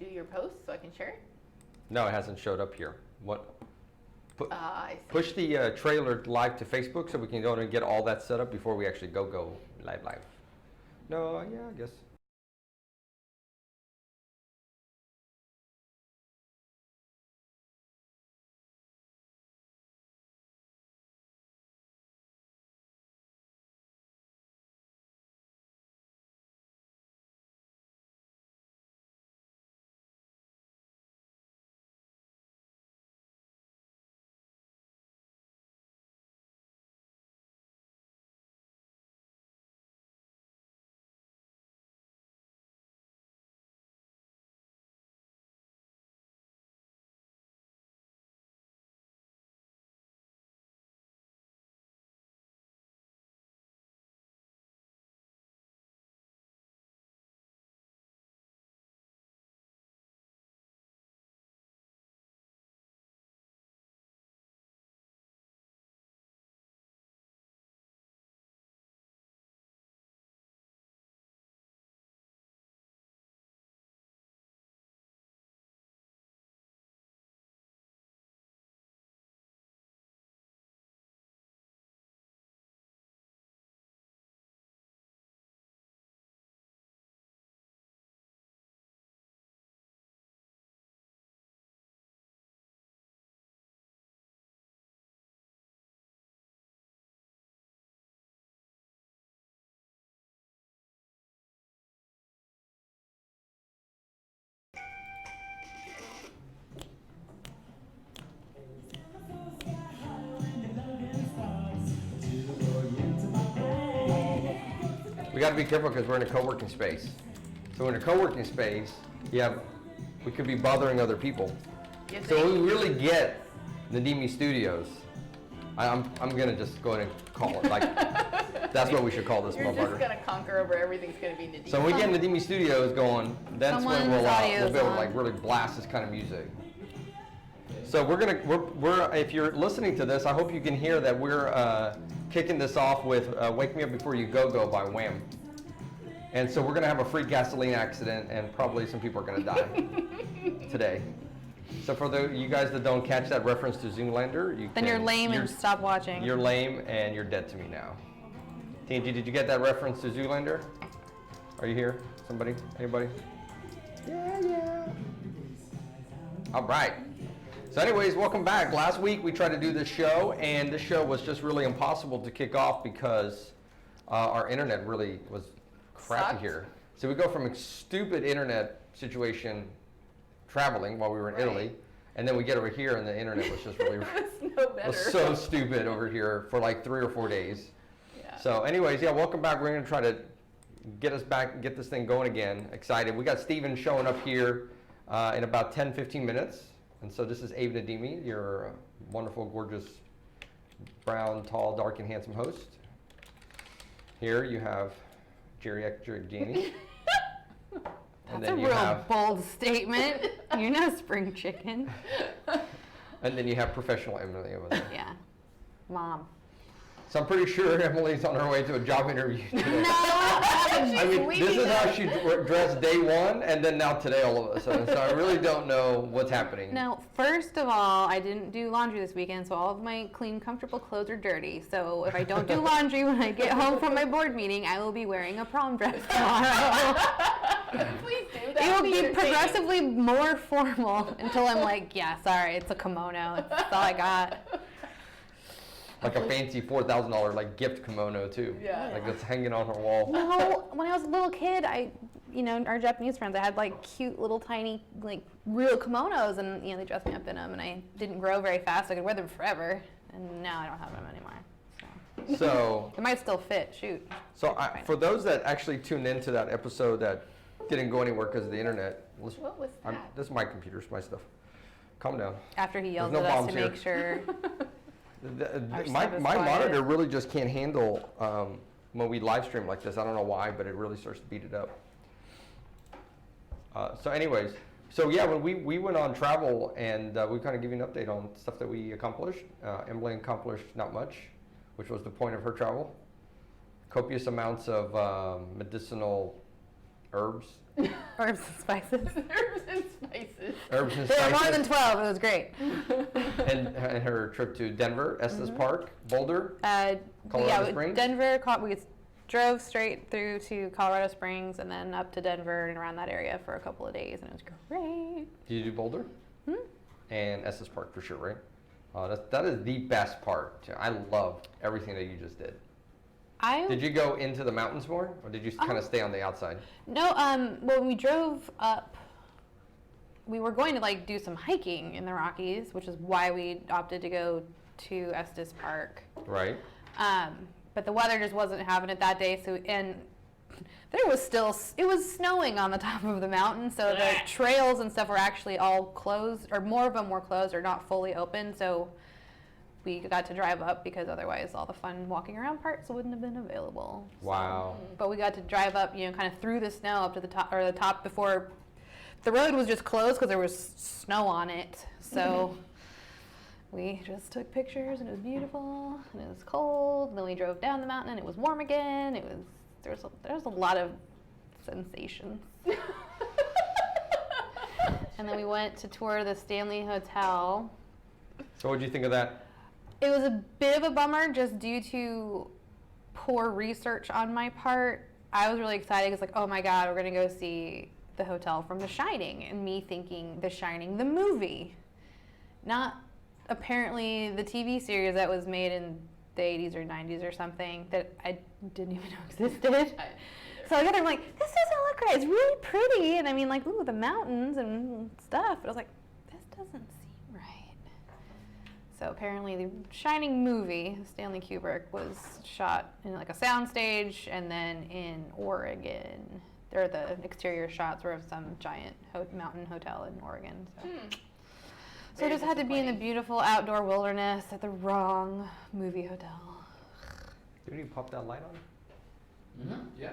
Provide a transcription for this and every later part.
you do your post so I can share it? No, it hasn't showed up here. What? I see. Push the trailer live to Facebook so we can go and get all that set up before we actually go live. No, yeah, I guess. We got to be careful because we're in a co-working space. So in a co-working space, we could be bothering other people. Yes, So we really get Nadimi Studios. I'm gonna just go ahead and call it like that's what we should call this You're motherfucker. just gonna conquer over everything's gonna be Nadimi. So when we get Nadimi Studios going, that's when we'll be able to like really blast this kind of music. So we're if you're listening to this, I hope you can hear that we're kicking this off with "Wake Me Up Before You Go" by Wham. And so we're gonna have a freak gasoline accident, and probably some people are gonna die today. So for you guys that don't catch that reference to Zoolander, you're lame and stop watching. You're lame and you're dead to me now. TNG, did you get that reference to Zoolander? Are you here? Somebody? Anybody? Yeah. All right. So anyways, welcome back. Last week we tried to do this show, and this show was just really impossible to kick off because our internet really was crappy Sucked. here. So we go from a stupid internet situation traveling while we were in Italy, and then we get over here and the internet was just really was so stupid over here for like 3 or 4 days. Yeah. So anyways, yeah, welcome back. We're gonna try to get us back, get this thing going again. Excited. We got Steven showing up here in about 10-15 minutes. And so this is Abe Nadimi, your wonderful, gorgeous, brown, tall, dark, and handsome host. Here you have geriatric Janie. That's a real bold statement. You're no spring chicken. And then you have professional Emily over there. Yeah. Mom. So I'm pretty sure Emily's on her way to a job interview today. No! I mean, this is how she dressed day one, and then now today all of a sudden. So I really don't know what's happening. No, first of all, I didn't do laundry this weekend, so all of my clean, comfortable clothes are dirty. So if I don't do laundry when I get home from my board meeting, I will be wearing a prom dress tomorrow. Please do. It will be progressively more formal until I'm like, yeah, sorry, it's a kimono. That's all I got. Like a fancy $4,000 like gift kimono too. Yeah. Like that's hanging on her wall. No, when I was a little kid, our Japanese friends, I had like cute little tiny like real kimonos, and they dressed me up in them, and I didn't grow very fast. I could wear them forever, and now I don't have them anymore. So it might still fit. Shoot. So for those that actually tuned into that episode that didn't go anywhere because of the internet, What was that? this is my computer, it's my stuff. Calm down. After he yelled There's no at us bombs to here. make sure. My stuff is monitor quiet. really just can't handle when we live stream like this. I don't know why, but it really starts to beat it up. So anyways, so yeah, when we went on travel, and we kind of give you an update on stuff that we accomplished. Emily accomplished not much, which was the point of her travel. Copious amounts of medicinal herbs. Herbs and spices. Herbs and spices. Herbs and There spices. were more than 12. It was great. And her trip to Denver, Estes Park, Boulder, Colorado Springs. Denver. We drove straight through to Colorado Springs and then up to Denver and around that area for a couple of days, and it was great. Did you do Boulder? And Estes Park for sure, right? That is the best part. I love everything that you just did. Did you go into the mountains more, or did you kind of stay on the outside? No, when we drove up, we were going to like do some hiking in the Rockies, which is why we opted to go to Estes Park. Right. But the weather just wasn't having it that day, and there was it was snowing on the top of the mountain, so the trails and stuff were actually all closed, or more of them were closed or not fully open, so we got to drive up because otherwise all the fun walking around parts wouldn't have been available. Wow. So, but we got to drive up, kind of through the snow up to the top before the road was just closed because there was snow on it. So we just took pictures and it was beautiful and it was cold. And then we drove down the mountain and it was warm again. There was a lot of sensations. And then we went to tour the Stanley Hotel. So what did you think of that? It was a bit of a bummer just due to poor research on my part. I was really excited because oh my God, we're going to go see the hotel from The Shining, and me thinking The Shining, the movie, not apparently the TV series that was made in the 80s or 90s or something that I didn't even know existed. So I got there, I'm like, this doesn't look right. It's really pretty, and I mean, like, ooh, the mountains and stuff. But I was like, this doesn't seem right. So apparently, the Shining movie, Stanley Kubrick, was shot in like a soundstage, and then in Oregon. There, the exterior shots were of some giant mountain hotel in Oregon. So I just had to be in the beautiful outdoor wilderness at the wrong movie hotel. Did you pop that light on? Mm-hmm. Yeah.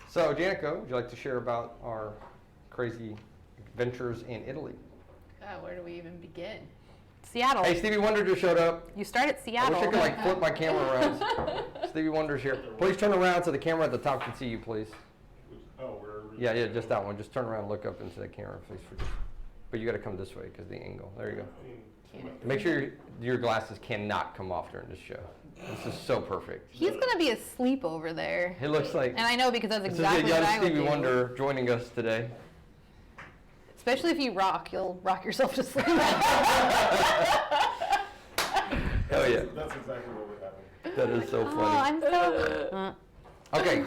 So, Jannica, would you like to share about our crazy adventures in Italy? Where do we even begin? Seattle. Hey, Stevie Wonder just showed up. You start at I Seattle. wish I could like flip my camera around. Stevie Wonder's here. Please turn around so the camera at the top can see you, please. Oh, where are we? Yeah, just that one. Just turn around and look up into the camera, please. But you got to come this way because the angle. There you go. Make sure your glasses cannot come off during this show. This is so perfect. He's gonna be asleep over there. It looks like. And I know because that's This exactly is a what young I would Stevie do. Wonder joining us today. Especially if you rock, you'll rock yourself to sleep. Hell yeah. That's exactly what would happen. That is so Oh, funny. I'm so. Okay,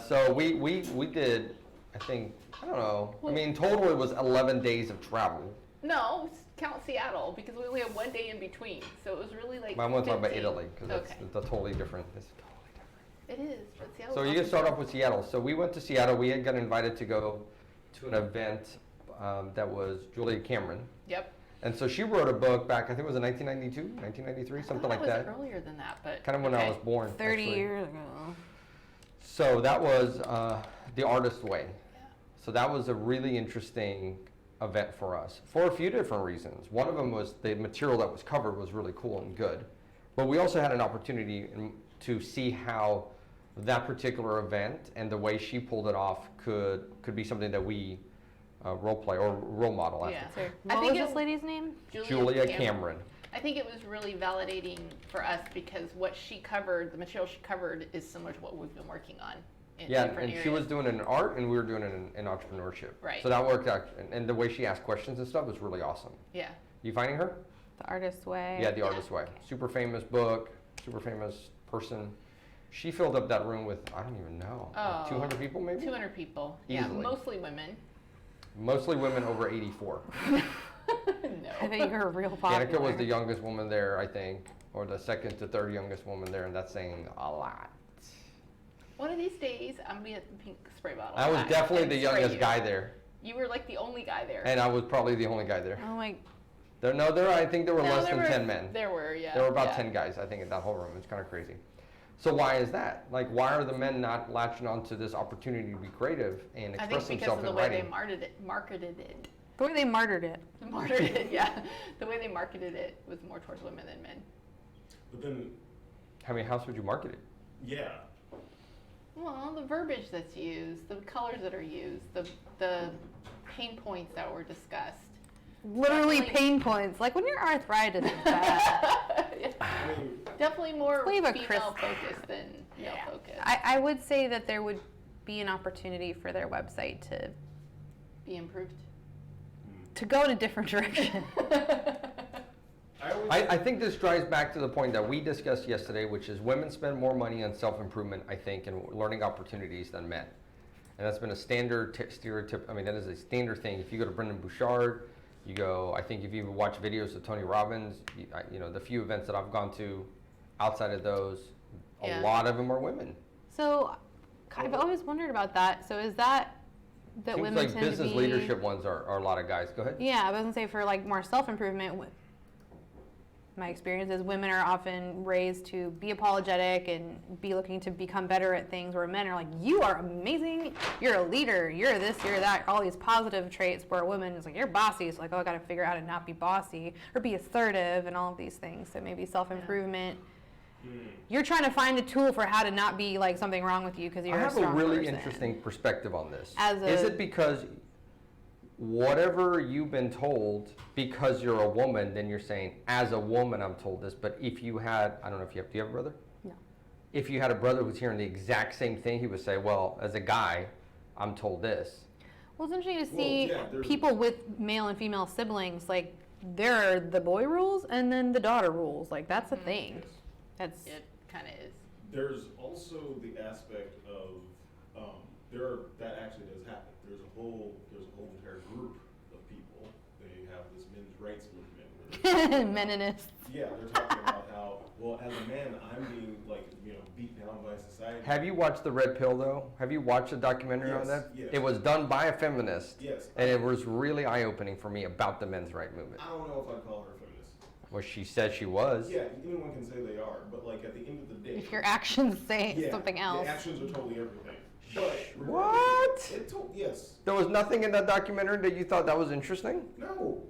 so we did, I think, I don't know. I mean, total it was 11 days of travel. No, count Seattle because we only had one day in between, so it was really like. I want to talk about 15. Italy because Okay. that's totally different. It's totally different. It is, but Seattle. So you can start off with Seattle. So we went to Seattle. We had got invited to go to an event that was Julia Cameron. Yep. And so she wrote a book back, I think it was in 1992, 1993, something like that. It was earlier than that, but. Kind of when I was born. 30 actually. years ago. So that was The Artist's Way. Yeah. So that was a really interesting event for us for a few different reasons. One of them was the material that was covered was really cool and good. But we also had an opportunity to see how that particular event and the way she pulled it off could be something that we role play or role model after. Yeah. Sorry. I What think was it- this lady's name? Julia Cameron. I think it was really validating for us because what she covered, the material she covered, is similar to what we've been working on in Yeah, different and areas. she was doing it in art and we were doing it in entrepreneurship. Right. So that worked out, and the way she asked questions and stuff was really awesome. Yeah. You finding her? The Artist's Way. Yeah, The Artist's Way. Super famous book, super famous person. She filled up that room with, I don't even know, like 200 people maybe? 200 people. Easily. Yeah, mostly women. Mostly women over 84. No. I bet you were real popular. Danica was the youngest woman there, I think, or the second to third youngest woman there, and that's saying a lot. One of these days, I'm gonna get the pink spray bottle. I was back definitely and the spray youngest you. guy there, You were like the only guy there. and I was probably the only guy there. Oh my. I think there were No, less there than were- 10 men. There were, yeah. There were about yeah. 10 guys, I think, in that whole room. It's kind of crazy. So why is that? Like, why are the men not latching onto this opportunity to be creative and I express think because themselves of the in way writing? they marketed it. The way they martyred it. Marketed it, yeah. The way they marketed it was more towards women than men. But then, How many house would you market it? yeah. Well, the verbiage that's used, the colors that are used, the pain points that were discussed. Literally Definitely- pain points, like when your arthritis is bad. I mean, Definitely more Leave a female focused than male Yeah. focused. I would say that there would be an opportunity for their website Be improved. to go in a different direction. I think this drives back to the point that we discussed yesterday, which is women spend more money on self-improvement, I think, and learning opportunities than men. And that's been a standard stereotype. I mean, that is a standard thing. If you go to Brendan Bouchard, you go, I think if you watch videos of Tony Robbins, you know, the few events that I've gone to outside of those, Yeah. a lot of them are women. So I've always wondered about that. So is that Seems women like tend business to be, leadership ones are a lot of guys. Go ahead. Yeah, I was gonna say for like more self-improvement, my experience is women are often raised to be apologetic and be looking to become better at things, where men are like, you are amazing, you're a leader, you're this, you're that, all these positive traits, where a woman is like, you're bossy. It's like, oh, I gotta figure out how to not be bossy or be assertive and all of these things. So maybe self-improvement. You're trying to find a tool for how to not be like something wrong with you because you're I a have a strong really person. interesting perspective on this. As Is a- it because whatever you've been told, because you're a woman, then you're saying, as a woman, I'm told this. But if you had, I don't know if you have, do you have a brother? No. If you had a brother who's hearing the exact same thing, he would say, well, as a guy, I'm told this. Well, it's interesting to Well, see yeah, there's- people with male and female siblings, like, there are the boy rules and then the daughter rules. Like, that's a thing. yes. That's, It kind of is. There's also the aspect of that actually does happen. There's a whole entire group of people. They have this men's rights movement. Where they're talking about- meninists. Yeah, they're talking about how, well, as a man, I'm being beat down by society. Have you watched The Red Pill, though? Have you watched the documentary on Yes, that? yes. It was done by a feminist. Yes. And it was really eye-opening for me about the men's right movement. I don't know if I'd call her a feminist. Well, she said she was. Yeah, anyone can say they are, but like at the end of the day, If your actions say yeah, something else. The actions are totally everything. But What? Yes. There was nothing in that documentary that you thought that was interesting? No.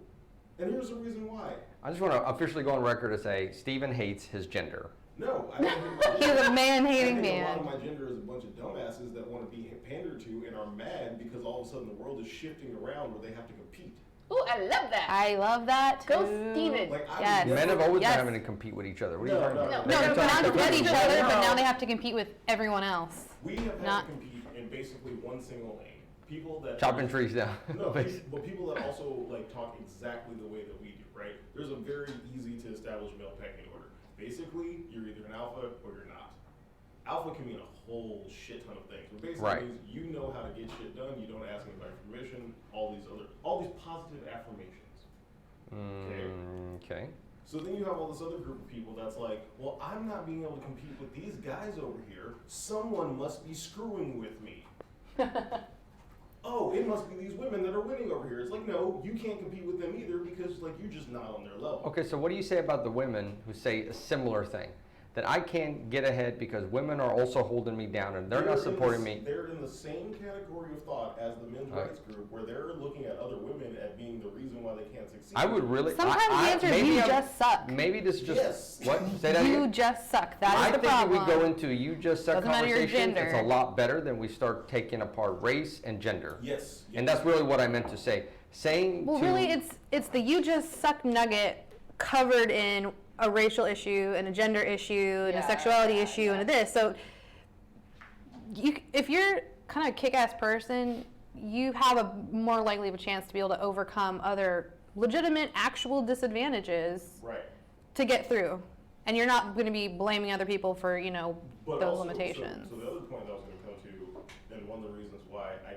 And here's the reason why. I just want to officially go on record to say Steven hates his gender. No, I don't think He's a man-hating I think man. a lot of my gender is a bunch of dumbasses that want to be pandered to and are mad because all of a sudden the world is shifting around where they have to compete. Ooh, I love that. I love that. Go too. Steven. Like I Yes. would Men have never- always Yes. been having to compete with each other. What are you No, talking no, about? no. No, They're not talking with about each compete. other, but No. now they have to compete with everyone else. We have Not- had to compete in basically one single lane. People that Chopping trees down. No, but people that also like talk exactly the way that we do, right? There's a very easy to establish male pecking order. Basically, you're either an alpha or you're not. Alpha can mean a whole shit ton of things. But basically Right. means you know how to get shit done, you don't ask anybody for permission, all these positive affirmations. Okay. So then you have all this other group of people that's like, well, I'm not being able to compete with these guys over here. Someone must be screwing with me. Oh, it must be these women that are winning over here. It's like, no, you can't compete with them either because like you're just not on their level. Okay, so what do you say about the women who say a similar thing? That I can't get ahead because women are also holding me down and they're not in supporting the- me. They're in the same category of thought as the men's Right. rights group, where they're looking at other women as being the reason why they can't succeed. I would really. Sometimes the answer is maybe you I'm- just suck. Maybe this just. Yes. What? Say that You again? just suck. That is I the think problem. if we go into you just suck Doesn't matter your conversations, it's a gender. lot better than we start taking apart race and gender. Yes. And that's really what I meant to say. Saying Well, to, really, it's the you just suck nugget covered in a racial issue and a gender issue and a Yeah, sexuality yeah, issue yeah. and a this. So if you're kind of a kick-ass person, you have a more likely of a chance to be able to overcome other legitimate, actual disadvantages Right. to get through. And you're not going to be blaming other people for, But those also, limitations. So the other point that I was going to come to, and one of the reasons why I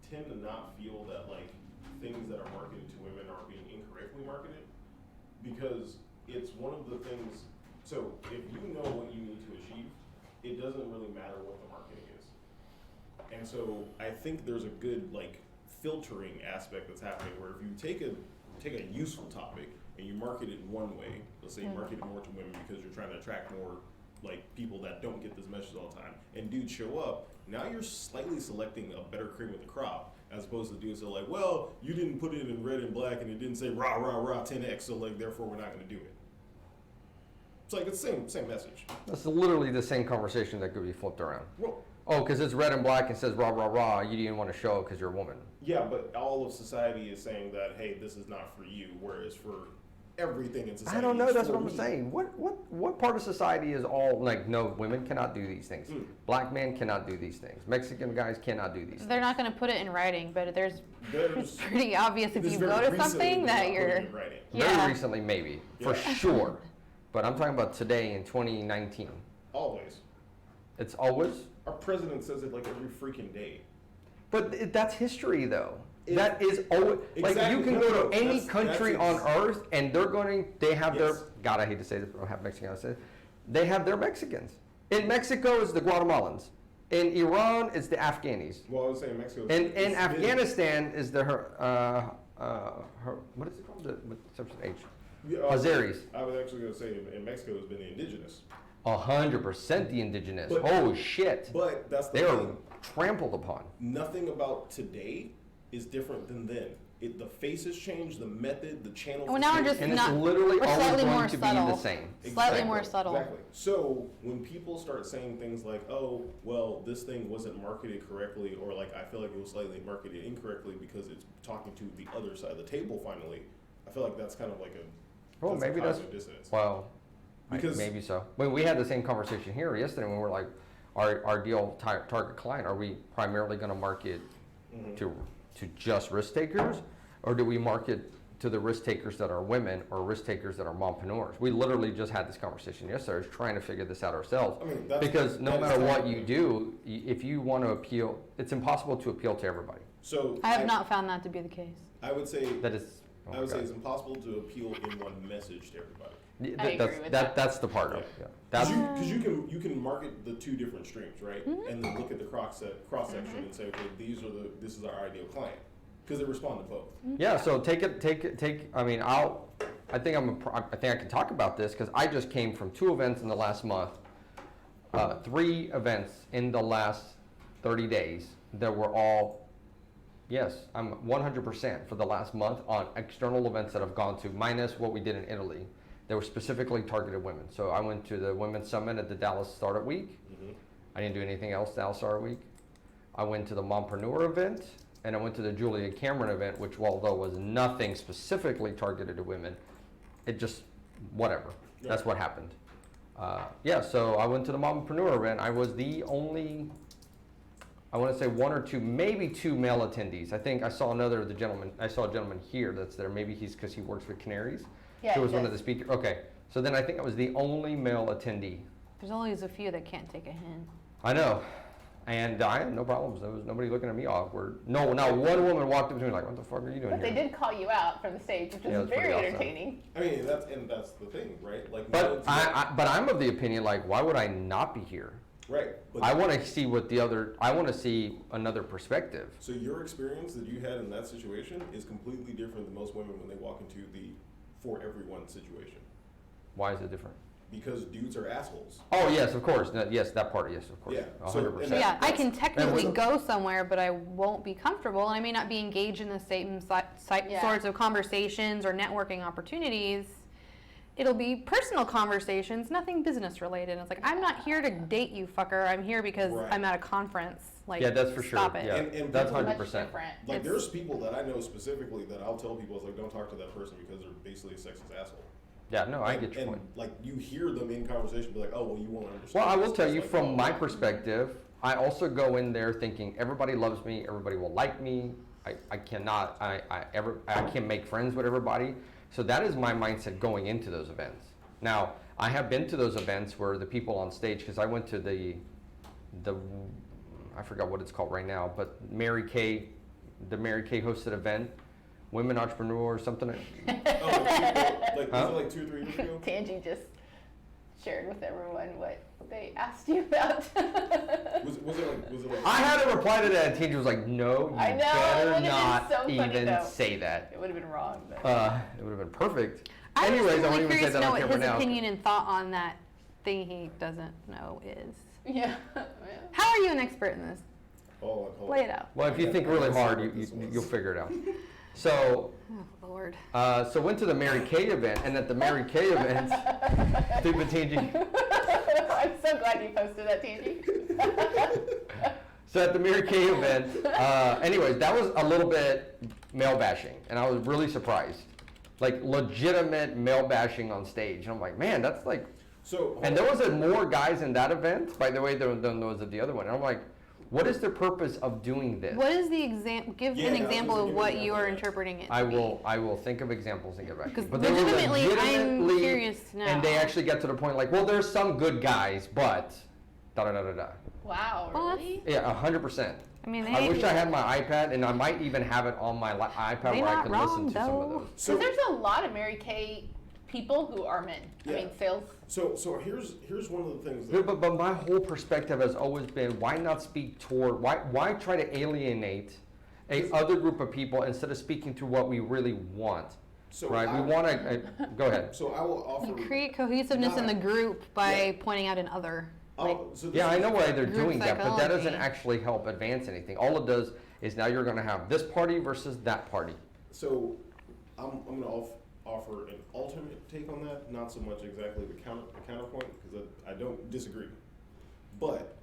tend to not feel that like things that are marketed to women are being incorrectly marketed, because it's one of the things. So if you know what you need to achieve, it doesn't really matter what the marketing is. And so I think there's a good like filtering aspect that's happening where if you take a useful topic and you market it one way, let's say you market it more to women because you're trying to attract more like people that don't get this message all the time, and dudes show up, now you're slightly selecting a better cream of the crop as opposed to dudes that are like, well, you didn't put it in red and black and it didn't say rah rah rah 10x, so like therefore we're not going to do it. It's like it's the same message. That's literally the same conversation that could be flipped around. Well, Oh, because it's red and black and says rah, rah, rah, you didn't want to show it because you're a woman. Yeah, but all of society is saying that, hey, this is not for you, whereas for everything in society, I don't know, it's that's for what I'm me. saying. What part of society is all like, no, women cannot do these things. Black men cannot do these things. Mexican guys cannot do these things. They're not going to put it in writing, but it's There's pretty obvious if It's you very go to recently something they're that not you're. putting it in writing. Yeah. Very recently, maybe, for Yeah. sure. But I'm talking about today in 2019. Always. It's always. Our president says it like every freaking day. But that's history, though. It- That is always like Exactly. you can No, go no, to any that's country on earth and they have Yes. their God. I hate to say this, but I have Mexicans. They have their Mexicans. In Mexico, it's the Guatemalans. In Iran, it's the Afghanis. Well, I was saying Mexico. In it's Afghanistan, is the what is it called? What starts with H? been- Azeris. I was actually going to say in Mexico has been the indigenous. 100% the indigenous. But- Oh shit! But that's the They are thing. trampled upon. Nothing about today is different than then. The face has changed, the method, the channel. Well, now we're just And not. it's literally we're always slightly going more to subtle. be the same. Slightly more subtle. Exactly. So when people start saying things like, "Oh, well, this thing wasn't marketed correctly," or like, "I feel like it was slightly marketed incorrectly because it's talking to the other side of the table," finally, I feel like that's kind of like Well, a maybe that's cognitive dissonance. well. Because- maybe so. When we had the same conversation here yesterday, when we were like, our ideal target client, are we primarily going to market to just risk takers, or do we market to the risk takers that are women or risk takers that are mompreneurs? We literally just had this conversation yesterday, trying to figure this out ourselves. I mean, that's- Because no that is matter what technically- you do, if you want to appeal, it's impossible to appeal to everybody. So I have not found that to be the case. I would say That is. Oh my I would say God. it's impossible to appeal in one message to everybody. Yeah, I agree with that. That's the part of it. Yeah. That's Because you can market the two different streams, right? And then look at the cross section and say, okay, this is our ideal client, because they respond to both. yeah. So take. I mean, I think I think I can talk about this because I just came from 2 events in the last month, 3 events in the last 30 days that were all. Yes, I'm 100% for the last month on external events that I've gone to, minus what we did in Italy. They were specifically targeted women. So I went to the Women's Summit at the Dallas Startup Week. I didn't do anything else Dallas Startup Week. I went to the Mompreneur event, and I went to the Julia Cameron event, which although was nothing specifically targeted to women, it just, whatever. That's what happened. Yeah, so I went to the Mompreneur event. I was the only, I want to say 1 or 2, maybe 2 male attendees. I think I saw I saw a gentleman here that's there. Maybe he's because he works with Canaries. Yeah, He he was one of does. the speakers. Okay, so then I think I was the only male attendee. There's always a few that can't take a hint. I know, and I had no problems. There was nobody looking at me awkward. No, not one woman walked up to me like, "What the fuck are you doing But they here?" did call you out from the stage, which Yeah, was it was pretty very awesome. entertaining. I mean, that's the thing, right? Like, no But one's- but I'm of the opinion like, why would I not be here? right. But I want to see I want to see another perspective. So your experience that you had in that situation is completely different than most women when they walk into the for everyone situation. Why is it different? Because dudes are assholes. Oh yes, of course. Yes, that part. Yes, of course. Yeah, so- 100%. and So yeah, I can that's- technically and go somewhere, but I won't be comfortable, and I may not be engaged in the same Yeah. sorts of conversations or networking opportunities. It'll be personal conversations, nothing business related. It's like, I'm not here to date you, fucker. I'm here because Right. I'm at a conference. Like, Yeah, that's for sure. Stop it. Yeah, And that's people- Much 100%. different. Like, It's- there's people that I know specifically that I'll tell people, it's like, don't talk to that person because they're basically a sexist asshole. Yeah, no, I And- get your and, point. like, you hear them in conversation, be like, oh, well, you won't understand. Well, I will this. tell It's you like, from oh, my wow. perspective, I also go in there thinking everybody loves me, everybody will like me. I can't make friends with everybody. So that is my mindset going into those events. Now, I have been to those events where the people on stage, because I went to the I forgot what it's called right now, but the Mary Kay hosted event, Women Entrepreneurs, something. Oh, like, Huh? was it like 2 or 3 years ago? Tangi just shared with everyone what they asked you about. Was it like? I had to reply to that, and Tangi was like, "No, you I know, it better would've been not so funny, even though. say that." It would have been wrong, but It would have been perfect. I'm Anyways, just I won't really even say curious to that know on what camera his now. opinion and thought on that thing he doesn't know is. yeah. How are you an expert in this? Hold on. Lay it out. Well, if you think really hard, you'll figure it out. So, Oh, Lord. so went to the Mary Kay event, and at the Mary Kay event, stupid Tangi. I'm so glad you posted that, Tangi. So at the Mary Kay event, anyways, that was a little bit male bashing, and I was really surprised. Like legitimate male bashing on stage. And I'm like, man, that's like. So. And there was more guys in that event, by the way, than there was at the other one. And I'm like, what is the purpose of doing this? What is the example? Give an example of what you are interpreting it. I will think of examples and get back to you. Because they were legitimately, I'm curious to know. And they actually get to the point like, well, there's some good guys, but da da da da da. Wow, Well, really? Yeah, 100%. I mean, I wish I had my iPad, and I might even have it on my iPad They where I not could wrong, listen to some of though. those. So there's a lot of Mary Kay people who are men. Yeah. I mean, sales. So here's one of the things Yeah, that. but my whole perspective has always been, why not speak toward, why try to alienate a other group of people instead of speaking to what we really want, So right? We want to, go ahead. So I will offer. You create cohesiveness in the group by pointing out another. So this Yeah, I is- know why they're Group doing that, but that doesn't psychology. actually help advance anything. All it does is now you're gonna have this party versus that party. So I'm going to offer an alternate take on that, not so much exactly the counterpoint, because I don't disagree. But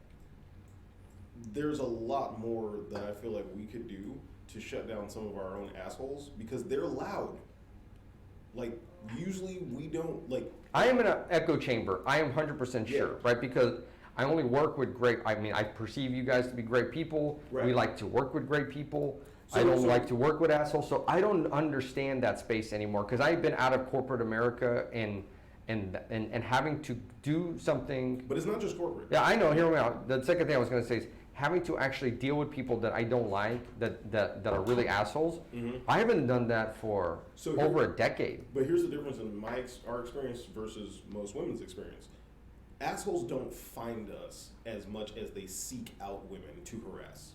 there's a lot more that I feel like we could do to shut down some of our own assholes, because they're loud. Like, usually we don't, like. I am in an echo chamber. I am 100% sure, Yeah. right? Because I only work with I perceive you guys to be great people. Right. We like to work with great people. I So- don't so- like to work with assholes. So I don't understand that space anymore because I've been out of corporate America and having to do something. But it's not just corporate. Yeah, I know. Hear me out. The second thing I was going to say is having to actually deal with people that I don't like, that are really assholes. Mhm. I haven't done that for So over here- a decade. But here's the difference in our experience versus most women's experience. Assholes don't find us as much as they seek out women to harass.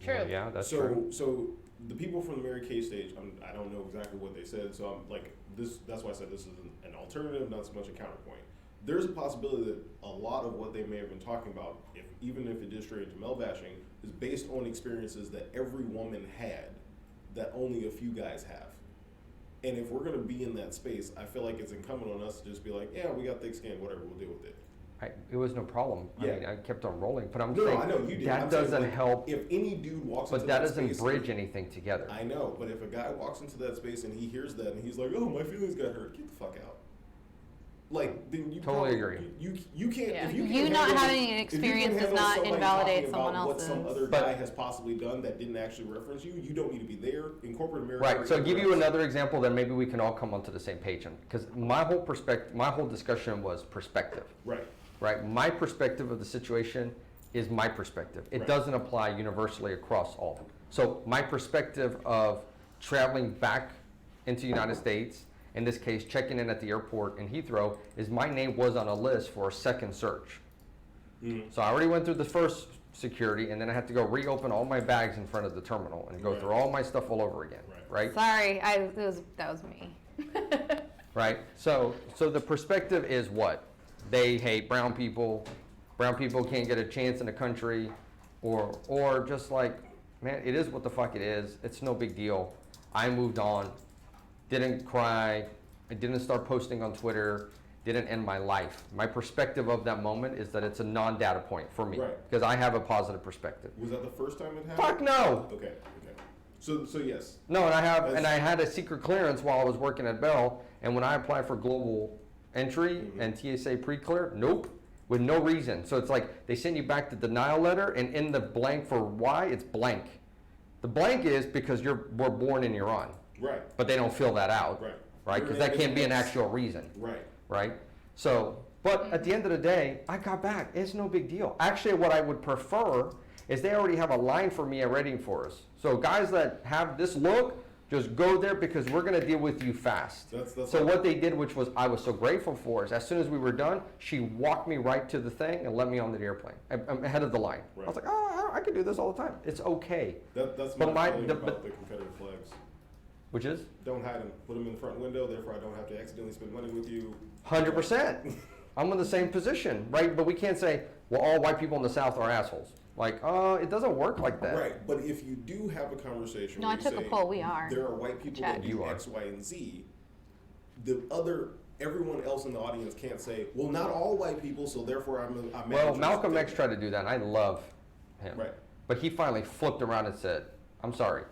True. Yeah, that's so, true. So the people from the Mary Kay stage, I don't know exactly what they said, so I'm like, this. That's why I said this is an alternative, not so much a counterpoint. There's a possibility that a lot of what they may have been talking about, even if it did straight into male bashing, is based on experiences that every woman had that only a few guys have. And if we're going to be in that space, I feel like it's incumbent on us to just be like, yeah, we got thick skin, whatever, we'll deal with it. It was no problem. Yeah. I mean, I kept on rolling, but I'm No, saying I know you did. that I'm saying, doesn't like, help. If any dude walks But into that that doesn't space, bridge anything together. I know, but if a guy walks into that space and he hears that and he's like, "Oh, my feelings got hurt," get the fuck out. Like, then you Totally probably- agree. You can't. Yeah. If you, You can't not handle- having an if you can't experience does handle not somebody invalidate talking someone about what some else's. other But- guy has possibly done that didn't actually reference you, you don't need to be there in corporate America. Right. or So I'll give you anywhere else. another example that maybe we can all come onto the same page on. Because my whole discussion was perspective. Right. Right. My perspective of the situation is my perspective. It Right. doesn't apply universally across all. So my perspective of traveling back into the United States, in this case, checking in at the airport in Heathrow, is my name was on a list for a second search. Mhm. So I already went through the first security, and then I had to go reopen all my bags in front of the terminal and go Right. through all my stuff all over again. Right. Sorry, that was me. Right. So the perspective is what? They hate brown people. Brown people can't get a chance in the country, or just like, man, it is what the fuck it is. It's no big deal. I moved on. Didn't cry. I didn't start posting on Twitter. Didn't end my life. My perspective of that moment is that it's a non-data point for me Right. because I have a positive perspective. Was that the first time it happened? Fuck no. Okay. So yes. No, and That's- I had a secret clearance while I was working at Bell, and when I applied for global entry Mhm. and TSA pre-clear, nope, with no reason. So it's like they send you back the denial letter, and in the blank for why, it's blank. The blank is because we're born in Iran, Right. but they don't fill that out, Right. right? Your Because that name can't is be an X. actual reason, Right. right? So, but at the end of the day, I got back. It's no big deal. Actually, what I would prefer is they already have a line for me already for us. So guys that have this look, just go there because we're gonna deal with you fast. That's So what they did, which was I was so grateful for, is as soon as we were done, she walked me right to the thing and let me onto the airplane. I'm ahead of the line. I was like, oh, I can do this all the time. It's okay. That's But my my- feeling the- about but- the Confederate flags. Which is Don't hide them. Put them in the front window. Therefore, I don't have to accidentally spend money with you. 100%. I'm in the same position, right? But we can't say, well, all white people in the South are assholes. Like, it doesn't work like that. Right, but if you do have a conversation No, where I you took a say, poll, we are. there are white people Check. that do You are. X, Y, and Z, everyone else in the audience can't say, well, not all white people, so therefore I'm mad Well, at you. Malcolm X tried to do that, and I love him. Right. But he finally flipped around and said, I'm sorry.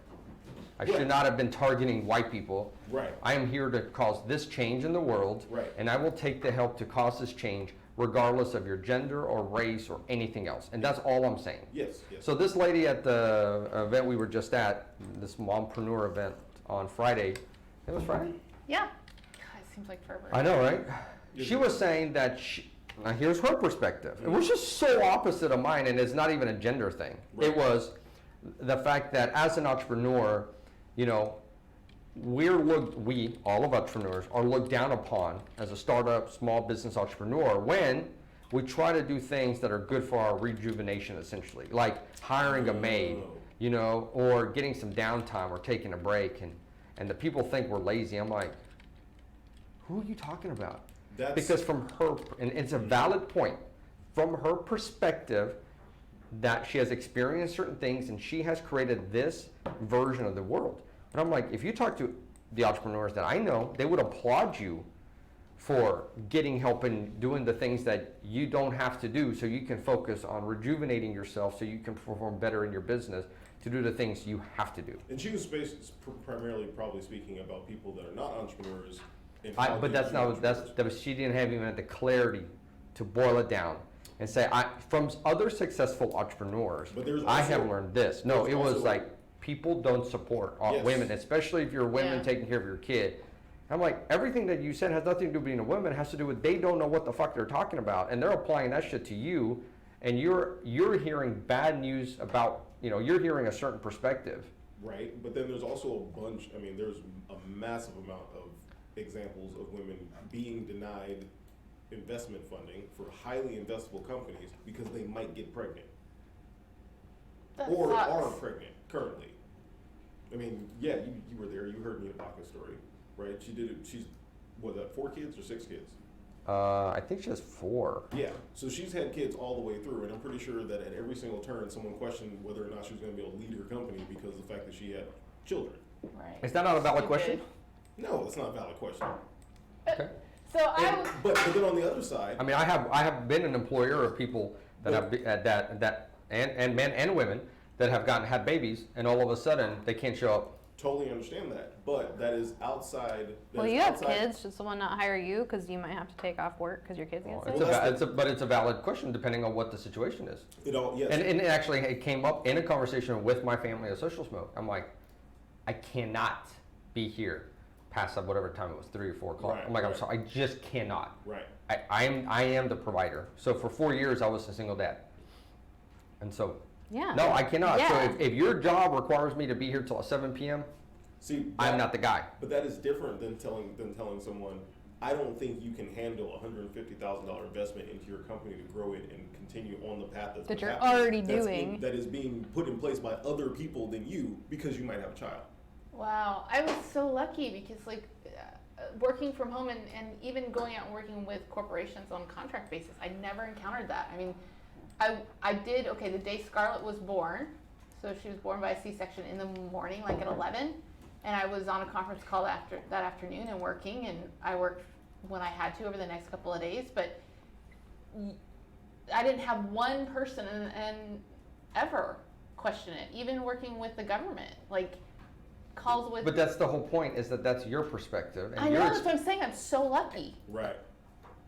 I Right. should not have been targeting white people. Right. I am here to cause this change in the world. Right. And I will take the help to cause this change regardless of your gender or race or anything else. And that's all I'm saying. Yes, yes. So this lady at the event we were just at, this mompreneur event on Friday, it was Friday? Yeah. God, it seems like forever. I know, right? Yes. She was saying that now here's her perspective. It was just so opposite of mine, and it's not even a gender thing. Right. It was the fact that as an entrepreneur, you know, we, all of entrepreneurs, are looked down upon as a startup, small business entrepreneur when we try to do things that are good for our rejuvenation, essentially, like hiring a maid, you know, or getting some downtime or taking a break, and the people think we're lazy. I'm like, who are you talking about? Because from her, and it's a valid point, from her perspective, that she has experienced certain things and she has created this version of the world. And I'm like, if you talk to the entrepreneurs that I know, they would applaud you for getting help and doing the things that you don't have to do so you can focus on rejuvenating yourself so you can perform better in your business to do the things you have to do. And she was primarily probably speaking about people that are not entrepreneurs. And But that's not, she didn't have even the clarity to boil it down and say, from other successful entrepreneurs, But there's I also- have learned this. No, there's it was also- like, people don't support Yes. women, especially if you're women Yeah. taking care of your kid. I'm like, everything that you said has nothing to do with being a woman. It has to do with they don't know what the fuck they're talking about, and they're applying that shit to you, and you're hearing bad news about, you know, you're hearing a certain perspective. Right, but then there's also a bunch, I mean, there's a massive amount of examples of women being denied investment funding for highly investable companies because they might get pregnant. That Or sucks. are pregnant currently. I mean, yeah, you were there, you heard Jannica's story, right? She's, what, 4 kids or 6 kids? I think she has 4. Yeah, so she's had kids all the way through, and I'm pretty sure that at every single turn, someone questioned whether or not she was going to be able to lead her company because of the fact that she had children. Right. Is that not a valid Stupid. question? No, that's not a valid question. Okay. So I was, But then on the other side, I mean, I have been an employer of people that have and men and women that have had babies, and all of a sudden they can't show up. totally understand that, but that is outside. Well, you have kids. Should someone not hire you because you might have to take off work because your kids get sick? But it's a valid question depending on what the situation is. Yes. And it actually it came up in a conversation with my family at Social Smoke. I'm like, I cannot be here past whatever time it was, 3 or 4 o'clock. Right, I'm like, I'm right. sorry, I just cannot. Right. I am the provider. So for 4 years I was a single dad, and so Yeah. no, I cannot. Yeah. So if your job requires me to be here till 7 p.m., See, I'm not the guy. But that is different than telling someone, I don't think you can handle a $150,000 investment into your company to grow it and continue on the path that's That been you're happening. already doing. That is being put in place by other people than you because you might have a child. wow, I was so lucky because like working from home and even going out and working with corporations on contract basis, I never encountered that. I mean, I did, okay, the day Scarlett was born, so she was born by a C-section in the morning, like at 11, and I was on a conference call that afternoon and working, and I worked when I had to over the next couple of days, but I didn't have one person and ever question it, even working with the government, like calls with. But that's the whole point, is that that's your perspective, and I know, that's what I'm saying, I'm so lucky. Right.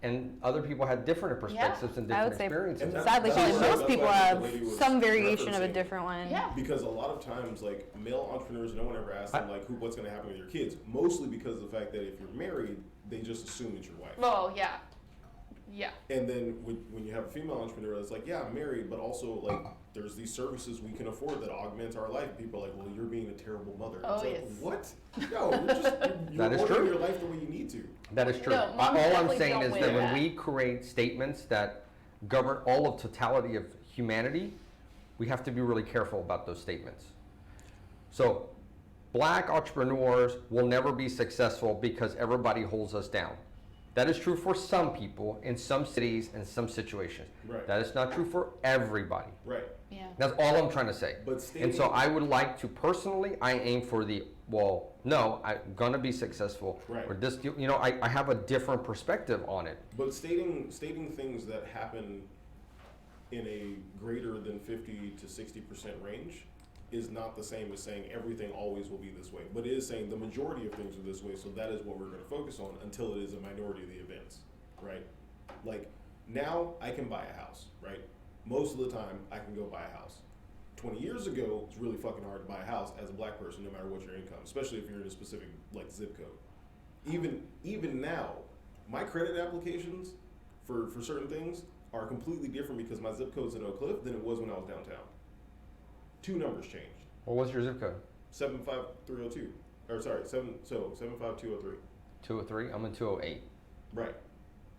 and other people had different perspectives and I different would say experiences. And sadly, that's probably why- most that's people why have the lady was some variation of a referencing. different one. Yeah. Because a lot of times, like, male entrepreneurs, no one ever asks them, like, what's going to happen with your kids. Mostly because of the fact that if you're married, they just assume it's your wife. Oh, yeah. Yeah. And then when you have a female entrepreneur that's like, yeah, I'm married, but also, like, there's these services we can afford that augment our life. People are like, well, you're being a terrible mother. Oh, it's like, yes. what? No, you're just, you're That is ordering true. your life the way you need to. That is true. No, moms All I'm definitely saying don't is wear that when that. we create statements that govern all of totality of humanity, we have to be really careful about those statements. So, black entrepreneurs will never be successful because everybody holds us down. That is true for some people in some cities and some situations. Right. That is not true for everybody. Right. Yeah. That's all I'm trying to say. But And stating- so I would like to personally, I aim for the, well, no, I'm gonna be successful. Right. Or this, you know, I have a different perspective on it. But stating things that happen in a greater than 50 to 60% range is not the same as saying everything always will be this way, but it is saying the majority of things are this way, so that is what we're going to focus on until it is a minority of the events, right? Like, now I can buy a house, right? Most of the time, I can go buy a house. 20 years ago, it's really fucking hard to buy a house as a black person, no matter what your income, especially if you're in a specific, like, zip code. Even now, my credit applications for certain things are completely different because my zip code's in Oak Cliff than it was when I was downtown. 2 numbers changed. Well, what's your zip code? 75302. Or sorry, 75203. 203? I'm in 208. Right.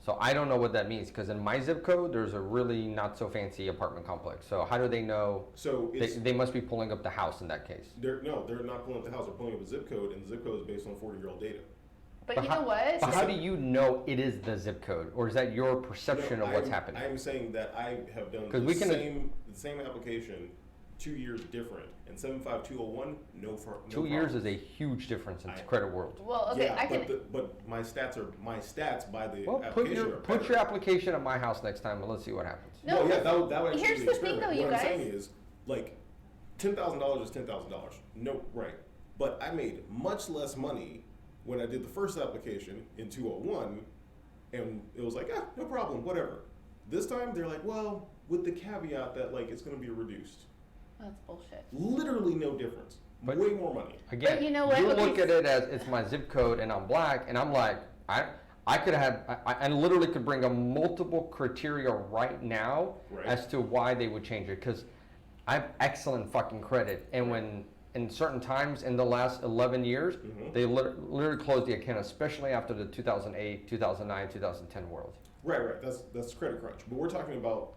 So I don't know what that means because in my zip code, there's a really not so fancy apartment complex. So how do they know? So they must be pulling up the house in that case. They're not pulling up the house. They're pulling up a zip code, and the zip code is based on 40-year-old data. But you know what? But how do you know it is the zip code, or is that your perception of what's happening? I'm saying that I have done the same application 2 years different, and 75201 no 2 years is a huge difference in the credit world. Well, okay, yeah, but my stats by the application. Put your application at my house next time, and let's see what happens. No, yeah, that would actually here's be the an thing, though, experiment. you What guys. I'm saying is, like, $10,000 is $10,000. No, right. But I made much less money when I did the first application in 201, and it was like, no problem, whatever. This time, they're like, well, with the caveat that, like, it's going to be reduced. That's bullshit. Literally no difference. But way more money. Again, but you know what? look at it as it's my zip code and I'm black, and I'm like, I could have, I literally could bring up multiple criteria right now as to why they would change it, because I have excellent fucking credit, and when in certain times in the last 11 years, they literally closed the account, especially after the 2008, 2009, 2010 world. Right. That's credit crunch. But we're talking about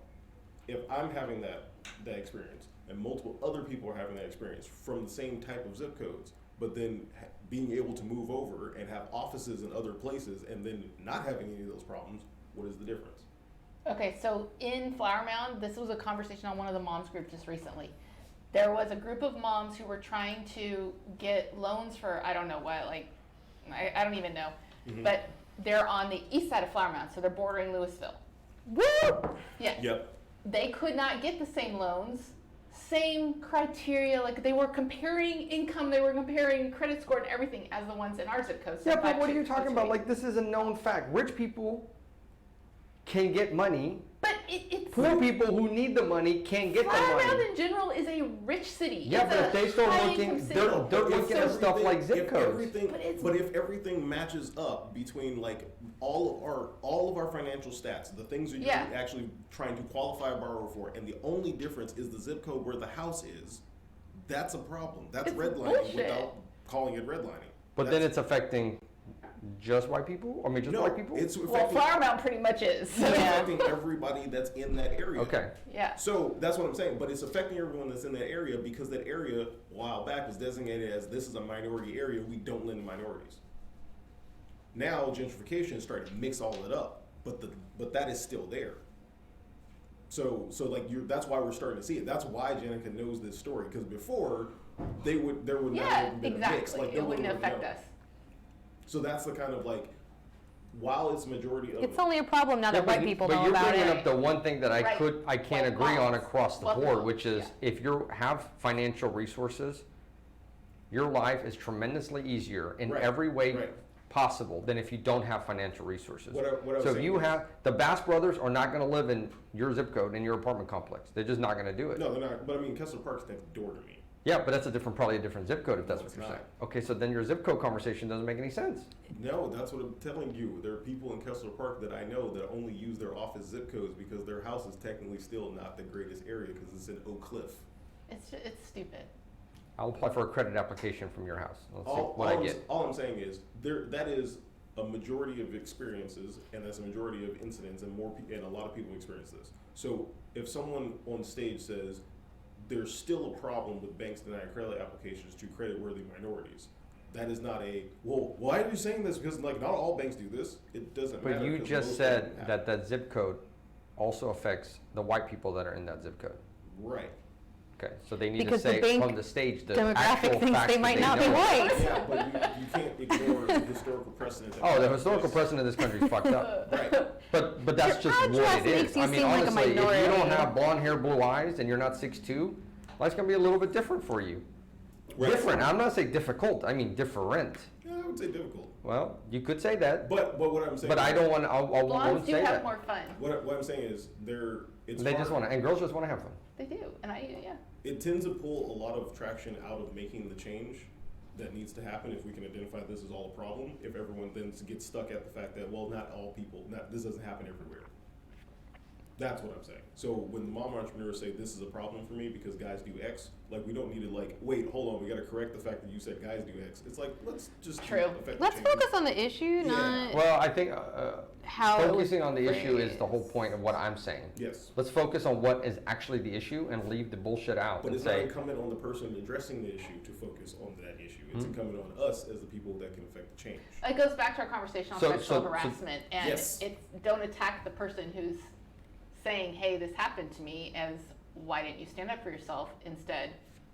if I'm having that experience, and multiple other people are having that experience from the same type of zip codes, but then being able to move over and have offices in other places and then not having any of those problems, what is the difference? Okay, so in Flower Mound, this was a conversation on one of the moms group just recently. There was a group of moms who were trying to get loans for, I don't know what, like, I don't even know, but they're on the east side of Flower Mound, so they're bordering Louisville. Woo! Yeah. Yep. They could not get the same loans, same criteria, like they were comparing income, they were comparing credit score and everything as the ones in our zip code. Yeah, but what are you talking about? Like, this is a known fact. Rich people can get money. But it's poor people who need the money can't get the Flower money. Mound in general is a rich city. Yeah, It's but if they start high-income looking, city. they're looking at stuff like zip codes. But if everything matches up between like all of our financial stats, the things that you're actually trying to qualify a borrower for, and the only difference is the zip code where the house is, that's a problem. That's redlining without calling it redlining. But then it's affecting just white people? I mean, just white people? It's Well, Flower Mound pretty much is. It's affecting everybody that's in that area. Okay. Yeah. So that's what I'm saying. But it's affecting everyone that's in that area because that area, a while back, was designated as this is a minority area. We don't lend to minorities. Now gentrification is starting to mix all of it up, but that is still there. So like that's why we're starting to see it. That's why Jannica knows this story, because before there would never have been a mix. Like, it wouldn't affect us. So that's the kind of like, while it's majority of It's only a problem now that white people know about But you're bringing it. up the one thing that I can't agree on across the board, which is if you have financial resources, your life is tremendously easier in every way possible than if you don't have financial resources. So if you have, the Bass Brothers are not going to live in your zip code, in your apartment complex. They're just not going to do it. No, they're not. But I mean, Kessler Park's next door to me. Yeah, but that's probably a different zip code if that's what you're saying. Okay, so then your zip code conversation doesn't make any sense. No, that's what I'm telling you. There are people in Kessler Park that I know that only use their office zip codes because their house is technically still not the greatest area because it's in Oak Cliff. It's stupid. I'll apply for a credit application from your house. Let's see what I get. All I'm saying is that is a majority of experiences, and that's a majority of incidents, and and a lot of people experience this. So if someone on stage says there's still a problem with banks denying credit applications to credit-worthy minorities, that is not well, why are you saying this? Because like not all banks do this. It doesn't matter. But you just said that zip code also affects the white people that are in that zip code. Right. Okay, so they need Because to the say bank on the stage the demographic actual thinks facts they that might not be know. white. Yeah, but you can't ignore the historical precedent. Oh, the historical precedent of this country is fucked up. Right. But that's Your just what address it makes is. you I mean, seem like a honestly, if you don't minority. have blonde hair, blue eyes, and you're not 6'2", life's gonna be a little bit different for you. Right. Different. I'm not saying difficult. I mean different. Yeah, I would say difficult. Well, you could say that, But what I'm saying. but I don't want. I won't Blondes do say have that. more fun. What I'm saying is it's They hard. just want to, and girls just want to have fun. They do, and yeah. It tends to pull a lot of traction out of making the change that needs to happen if we can identify this as all a problem. If everyone then gets stuck at the fact that, well, not all people, this doesn't happen everywhere. That's what I'm saying. So when the mom entrepreneurs say this is a problem for me because guys do X, like we don't need to wait, hold on, we got to correct the fact that you said guys do X. It's like, let's just True. Let's focus on the issue, Yeah. not Well, I think how it was focusing on the issue is the phrased. whole point of what I'm saying. Yes. Let's focus on what is actually the issue and leave the bullshit out But and it's not say, incumbent on the person addressing the issue to focus on that issue. It's Hmm. incumbent on us as the people that can affect the change. It goes back to our conversation on So- sexual so- harassment, and Yes. it's don't attack the person who's saying, "Hey, this happened to me," as why didn't you stand up for yourself? Instead,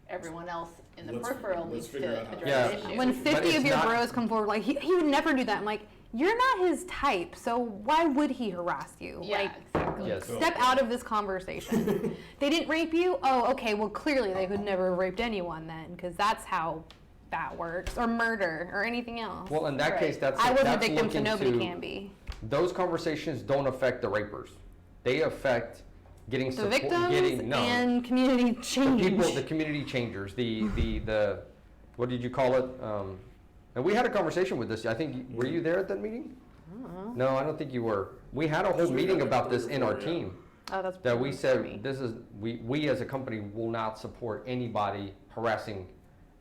everyone else in the peripheral let's needs to figure out how to address Yeah. the issue. When But 50 it's of your not- bros come forward, like, he would never do that. I'm like, you're not his type, so why would he harass you? Yeah, Like, exactly. Yes. step out of this conversation. They didn't rape you? Oh, okay, well, clearly they could never have raped anyone then, because that's how that works. Or murder, or anything else. well, in that Right. case, that's I wasn't a that's victim, so looking nobody to- can be. Those conversations don't affect the rapers. They affect getting The support, victims getting no, and community the change. people, the community changers, the what did you call it? And we had a conversation with this. I think were you there at that meeting? No, I don't think you were. We had a whole So we meeting had about a this in our before, yeah. team. Oh, that's That we for said me. this is we as a company will not support anybody harassing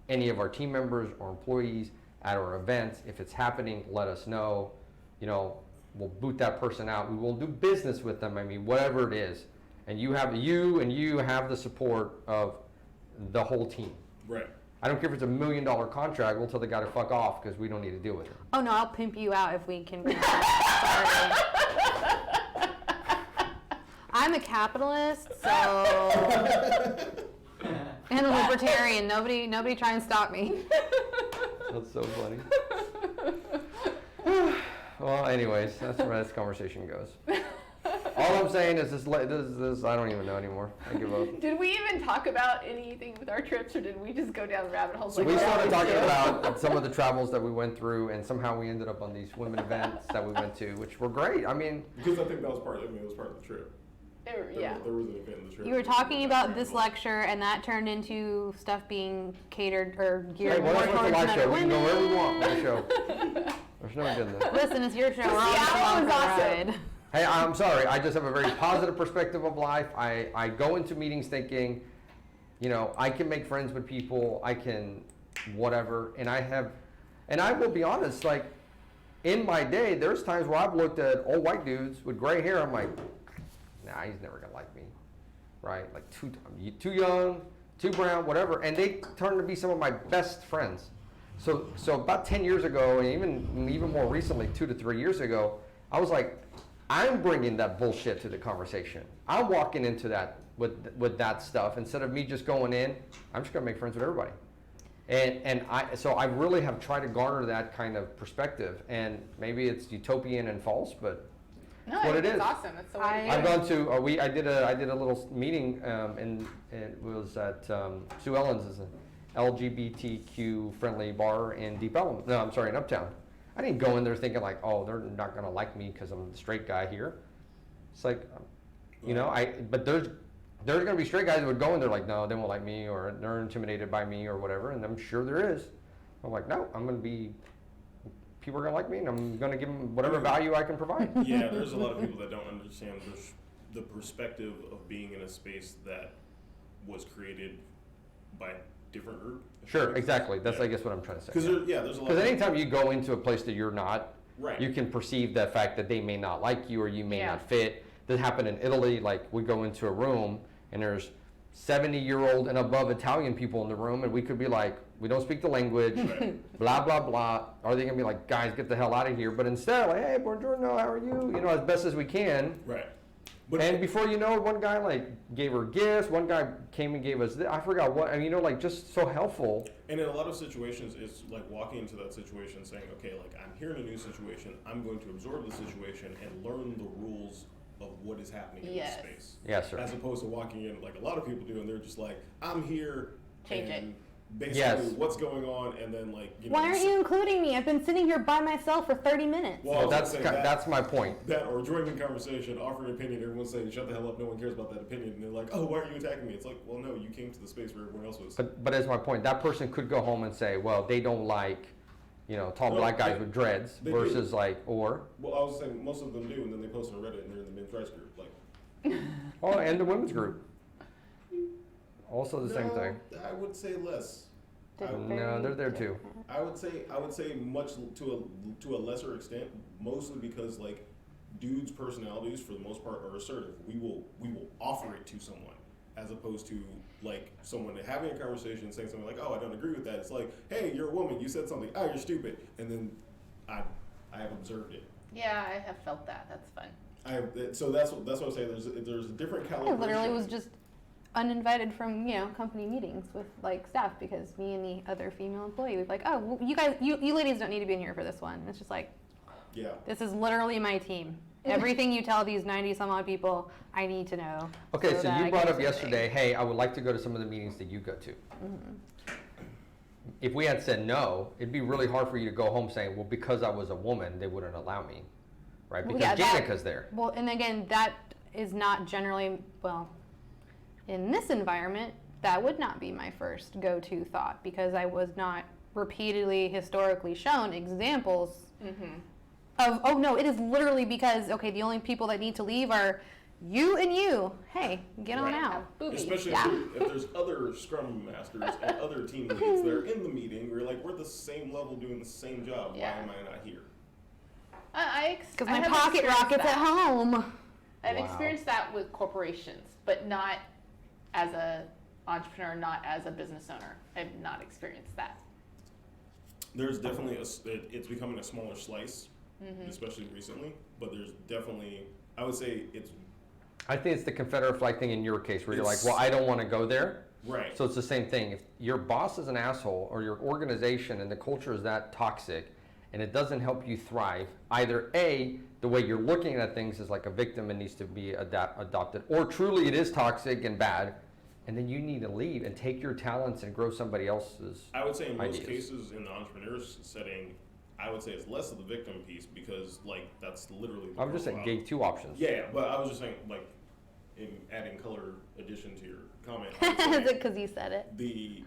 any of our team members or employees at our events. If it's happening, let us know. You know, we'll boot that person out. We will do business with them. I mean, whatever it is, and you have the support of the whole team. Right. I don't care if it's $1 million contract. We'll tell the guy to fuck off because we don't need to deal with it. Oh no, I'll pimp you out if we can bring that. Sorry. I'm a capitalist, so and a libertarian. Nobody try and stop me. That's so funny. Well, anyways, that's where this conversation goes. All I'm saying is this. I don't even know anymore. I give up. Did we even talk about anything with our trips, or did we just go down rabbit holes? So like we we started always talking do? about some of the travels that we went through, and somehow we ended up on these women events that we went to, which were great. I mean, Because I think that was part. It was part of the trip. Yeah. There was an event in the trip. You were talking about this lecture, and that turned into stuff being catered or hey, geared what more else was the towards live men show? or We can go wherever we want women. on the show. There's no agenda. Listen, it's your show. We're all Yeah, just that along was for the awesome. ride. Hey, I'm sorry. I just have a very positive perspective of life. I go into meetings thinking, you know, I can make friends with people. I can whatever. And I will be honest, like, in my day, there's times where I've looked at old white dudes with gray hair. I'm like, nah, he's never going to like me. Right? Like, too young, too brown, whatever. And they turn to be some of my best friends. So about 10 years ago, and even more recently, 2 to 3 years ago, I was like, I'm bringing that bullshit to the conversation. I'm walking into that with that stuff instead of me just going in. I'm just gonna make friends with everybody, and I really have tried to garner that kind of perspective. And maybe it's utopian and false, but No, it's what I it think is. it's awesome. It's the way to do I've it. gone to I did a little meeting and it was at Sue Ellen's, is an LGBTQ friendly bar in Deep Ellum. No, I'm sorry, in Uptown. I didn't go in there thinking like, oh, they're not gonna like me because I'm the straight guy here. It's like, you know, but there's gonna be straight guys that would go in there like, no, they won't like me, or they're intimidated by me or whatever, and I'm sure there is. I'm like, no, people are gonna like me, and I'm gonna give them whatever value I can provide. Yeah, there's a lot of people that don't understand the perspective of being in a space that was created by a different group. Sure, exactly. That's, I guess, what I'm trying to say. Because there's a lot. Because anytime you go into a place that you're not, Right. you can perceive the fact that they may not like you or you may Yeah. not fit. That happened in Italy. Like, we go into a room and there's 70-year-old and above Italian people in the room, and we could be like, we don't speak the language, blah, blah, blah. Are they going to be like, guys, get the hell out of here? But instead, like, hey, buongiorno, how are you? You know, as best as we can. Right. And before you know it, one guy like gave her gifts. One guy came and gave us this. I forgot what. I mean, like just so helpful. And in a lot of situations, it's like walking into that situation saying, okay, like I'm here in a new situation. I'm going to absorb the situation and learn the rules of what is happening in this space. Yes, sir. As opposed to walking in like a lot of people do, and they're just like, I'm here. Change it. Basically, what's going on, and then like, why aren't you including me? I've been sitting here by myself for 30 minutes. Well, that's my point. That or joining the conversation, offering an opinion, everyone's saying, shut the hell up, no one cares about that opinion, and they're like, oh, why are you attacking me? It's like, well, no, you came to the space where everyone else was. But as my point, that person could go home and say, well, they don't like, tall black guys with dreads versus like, or. Well, I was saying most of them do, and then they post on Reddit, and they're in the men's rights group, like. Oh, and the women's group. Also the same thing. I would say less. No, they're there too. I would say much to a lesser extent, mostly because like dudes' personalities for the most part are assertive. We will offer it to someone as opposed to like someone having a conversation saying something like, oh, I don't agree with that. It's like, hey, you're a woman, you said something, oh, you're stupid, and then I have observed it. Yeah, I have felt that. That's fun. So that's what I'm saying. There's a different calibration. I literally was just uninvited from company meetings with like staff because me and the other female employee was like, oh, well, you ladies don't need to be in here for this one. And it's just like, yeah, this is literally my team. Everything you tell these 90 some odd people, I need to know. Okay, so you brought up yesterday, hey, I would like to go to some of the meetings that you go to. Mm-hmm. If we had said no, it'd be really hard for you to go home saying, well, because I was a woman, they wouldn't allow me, right? Because Jannica's there. Well, and again, that is not generally, in this environment, that would not be my first go-to thought because I was not repeatedly historically shown examples of, oh no, it is literally because, okay, the only people that need to leave are you and you. Hey, get on out. Especially if there's other scrum masters and other team leads that are in the meeting, we're like, we're the same level doing the same job. Why am I not here? Because my pocket rocket's at home. I've experienced that with corporations, but not as a entrepreneur, not as a business owner. I've not experienced that. There's definitely it's becoming a smaller slice, especially recently. But there's definitely, I would say I think it's the Confederate flag thing in your case, where you're like, well, I don't want to go there. Right. So it's the same thing. If your boss is an asshole, or your organization and the culture is that toxic, and it doesn't help you thrive, either A, the way you're looking at things is like a victim and needs to be adopted, or truly it is toxic and bad, and then you need to leave and take your talents and grow somebody else's I would say in most ideas. cases in the entrepreneur's setting, I would say it's less of the victim piece because like that's literally the I'm just saying, gave two options. Yeah, but I was just saying like in adding color addition to your comment. Is it because you said it? The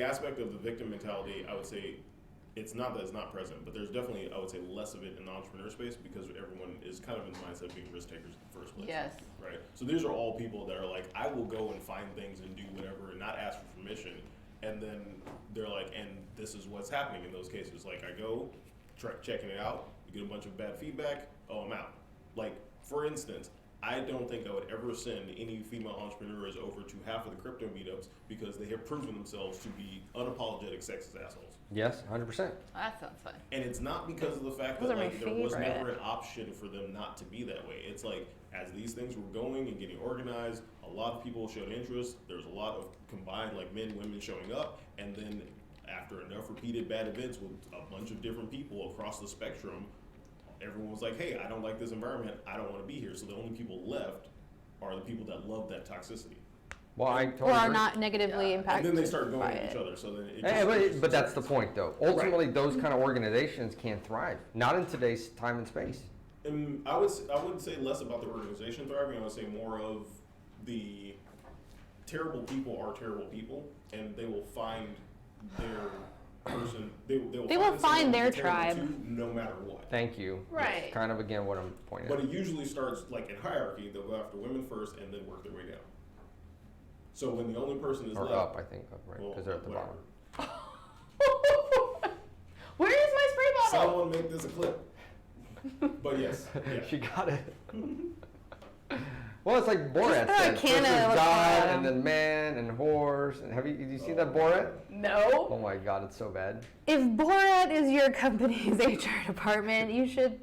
aspect of the victim mentality, I would say it's not that it's not present, but there's definitely, I would say, less of it in the entrepreneur space because everyone is kind of in the mindset of being risk takers in the first place. Yes. Right? So these are all people that are like, I will go and find things and do whatever and not ask for permission. And then they're like, and this is what's happening in those cases. Like, I go, checking it out, you get a bunch of bad feedback, oh, I'm out. Like, for instance, I don't think I would ever send any female entrepreneurs over to half of the crypto meetups because they have proven themselves to be unapologetic sexist assholes. Yes, 100%. That sounds fun. And it's not because of the fact that like there was never an option for them not to be that way. It's like as these things were going and getting organized, a lot of people showed interest. There's a lot of combined like men, women showing up, and then after enough repeated bad events with a bunch of different people across the spectrum, everyone was like, hey, I don't like this environment. I don't want to be here. So the only people left are the people that love that toxicity. Well, I totally or are agree. not negatively impacted. And then they start going at each other. So then it but that's the point, though. Ultimately, those kind of organizations can't thrive. Not in today's time and space. And I would say less about the organization thriving. I would say more of the terrible people are terrible people, and they will find their person. They will find their tribe no matter what. Thank you. Right. That's kind of again what I'm pointing But at. it usually starts like in hierarchy. They'll go after women first, and then work their way down. So when the only person is Or left, up, I think, right? Because they're at the bottom. Where is my spray bottle? Someone make this a clip. But yes, yeah. She got it. Well, it's like Borat throw a said. can First there's of God, Borat. and then man, and horse. And did you see that Borat? No. Oh my God, it's so bad. If Borat is your company's HR department, you should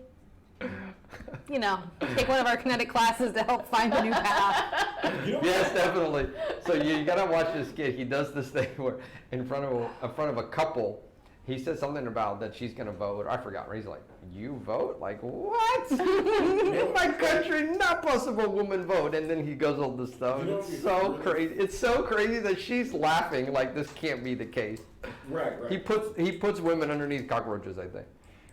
you know, take one of our kinetic classes to help find a new path. Yes, definitely. So you gotta watch this skit. He does this thing where in front of a couple, he says something about that she's gonna vote. I forgot. He's like, "You vote? Like what? In my country, not possible woman vote." And then he goes all this stuff. And it's so crazy. It's so crazy that she's laughing like this can't be the case. Right. He puts women underneath cockroaches. I think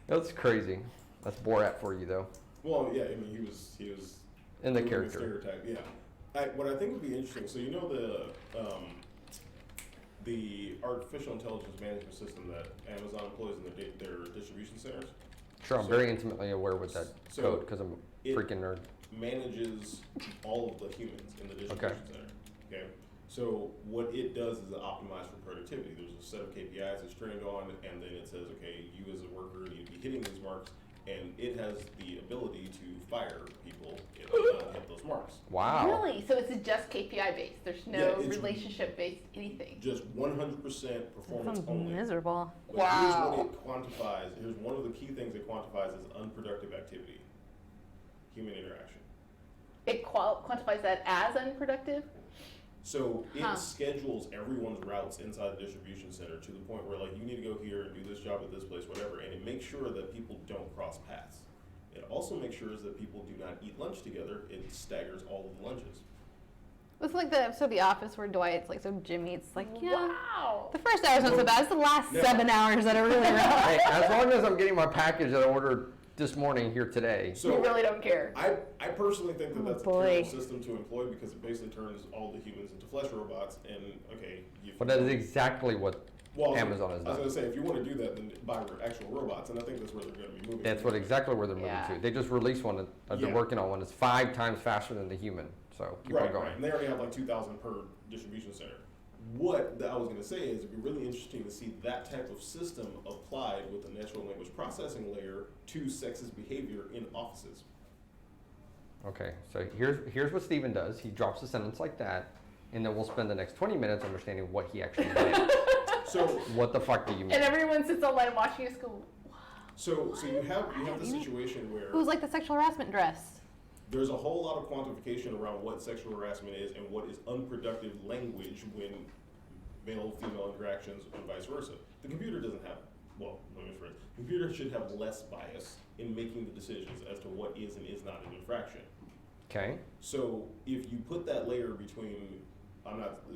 that's crazy. That's Borat for you, though. Well, yeah. I mean, he was in the doing character. Stereotype, yeah. What I think would be interesting. So you know the artificial intelligence management system that Amazon employs in their distribution centers. Sure, I'm very intimately aware with that code because I'm a freaking nerd. Manages all of the humans in the distribution center. Okay. So what it does is it optimizes for productivity. There's a set of KPIs it's trained on, and then it says, okay, you as a worker need to be hitting these marks, and it has the ability to fire people if they don't hit those marks. Wow. Really? So it's just KPI based. There's no relationship based anything. Just 100% performance Sounds only. miserable. But Wow. here's what it quantifies. Here's one of the key things it quantifies is unproductive activity, human interaction. It quantifies that as unproductive? So it schedules everyone's routes inside the distribution center to the point where, like, you need to go here and do this job at this place, whatever, and it makes sure that people don't cross paths. It also makes sure that people do not eat lunch together. It staggers all of the lunches. It's like the episode of The Office where Dwight's like, so Jimmy, it's like, yeah. Wow. The first hour's not so bad. It's the last 7 hours that are really rough. Hey, as long as I'm getting my package that I ordered this morning here today. So you really don't care. I personally think that that's a boy. terrible system to employ because it basically turns all the humans into flesh robots. And okay, But that is exactly what Amazon has I was done. going to say, if you want to do that, then buy actual robots, and I think that's where they're going to be moving. That's exactly where they're moving to. They just released one. They're working on one. It's 5 times faster than the human. So keep on going. Right. And they already have like 2,000 per distribution center. What I was going to say is it'd be really interesting to see that type of system applied with the natural language processing layer to sexist behavior in offices. Okay, so here's what Steven does. He drops a sentence like that, and then we'll spend the next 20 minutes understanding what he actually did. So what the fuck do you mean? And everyone sits online watching us go, wow. So you have the situation where It was like the sexual harassment dress. there's a whole lot of quantification around what sexual harassment is and what is unproductive language when male-female interactions and vice versa. The computer doesn't have, well, let me rephrase. The computer should have less bias in making the decisions as to what is and is not an infraction. Okay. So if you put that layer between,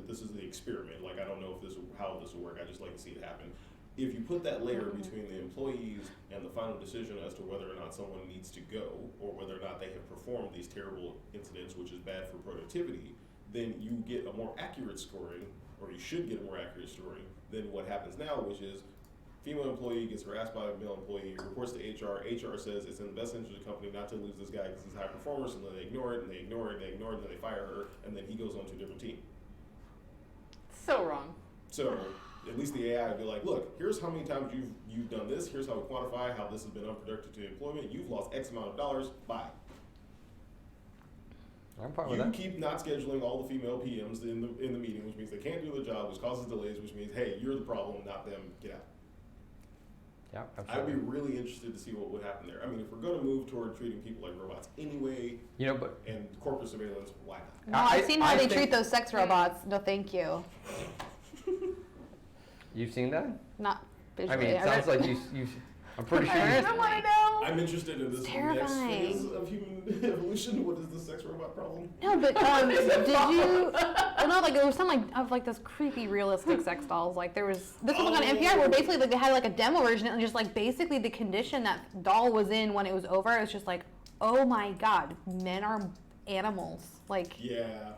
this is the experiment, like I don't know how this will work, I just like to see it happen. If you put that layer between the employees and the final decision as to whether or not someone needs to go or whether or not they have performed these terrible incidents, which is bad for productivity, then you get a more accurate scoring, or you should get a more accurate scoring than what happens now, which is female employee gets harassed by a male employee, reports to HR, HR says it's in the best interest of the company not to lose this guy because he's a high performer, so then they ignore it, and they ignore it, and they ignore it, and then they fire her, and then he goes on to a different team. So wrong. So at least the AI would be like, look, here's how many times you've done this, here's how we quantify how this has been unproductive to employment, you've lost X amount of dollars, bye. I'm fine with You that. keep not scheduling all the female PMs in the meeting, which means they can't do their job, which causes delays, which means, hey, you're the problem, not them, get out. Yeah, I'd absolutely. be really interested to see what would happen there. I mean, if we're going to move toward treating people like robots anyway, But and corporate surveillance, why not? No, I've seen how they treat those sex robots. No, thank you. You've seen that? Not I visually. mean, it sounds like you. I'm pretty sure. I don't want to know. I'm interested in this next terrifying. phase of human evolution. What is the sex robot problem? No, but did you? Well, no, like there was some of those creepy realistic sex dolls. Like there was this one on NPR where basically like they had like a demo version and just like basically the condition that doll was in when it was over, it was just like, oh my god, men are animals. Like Yeah.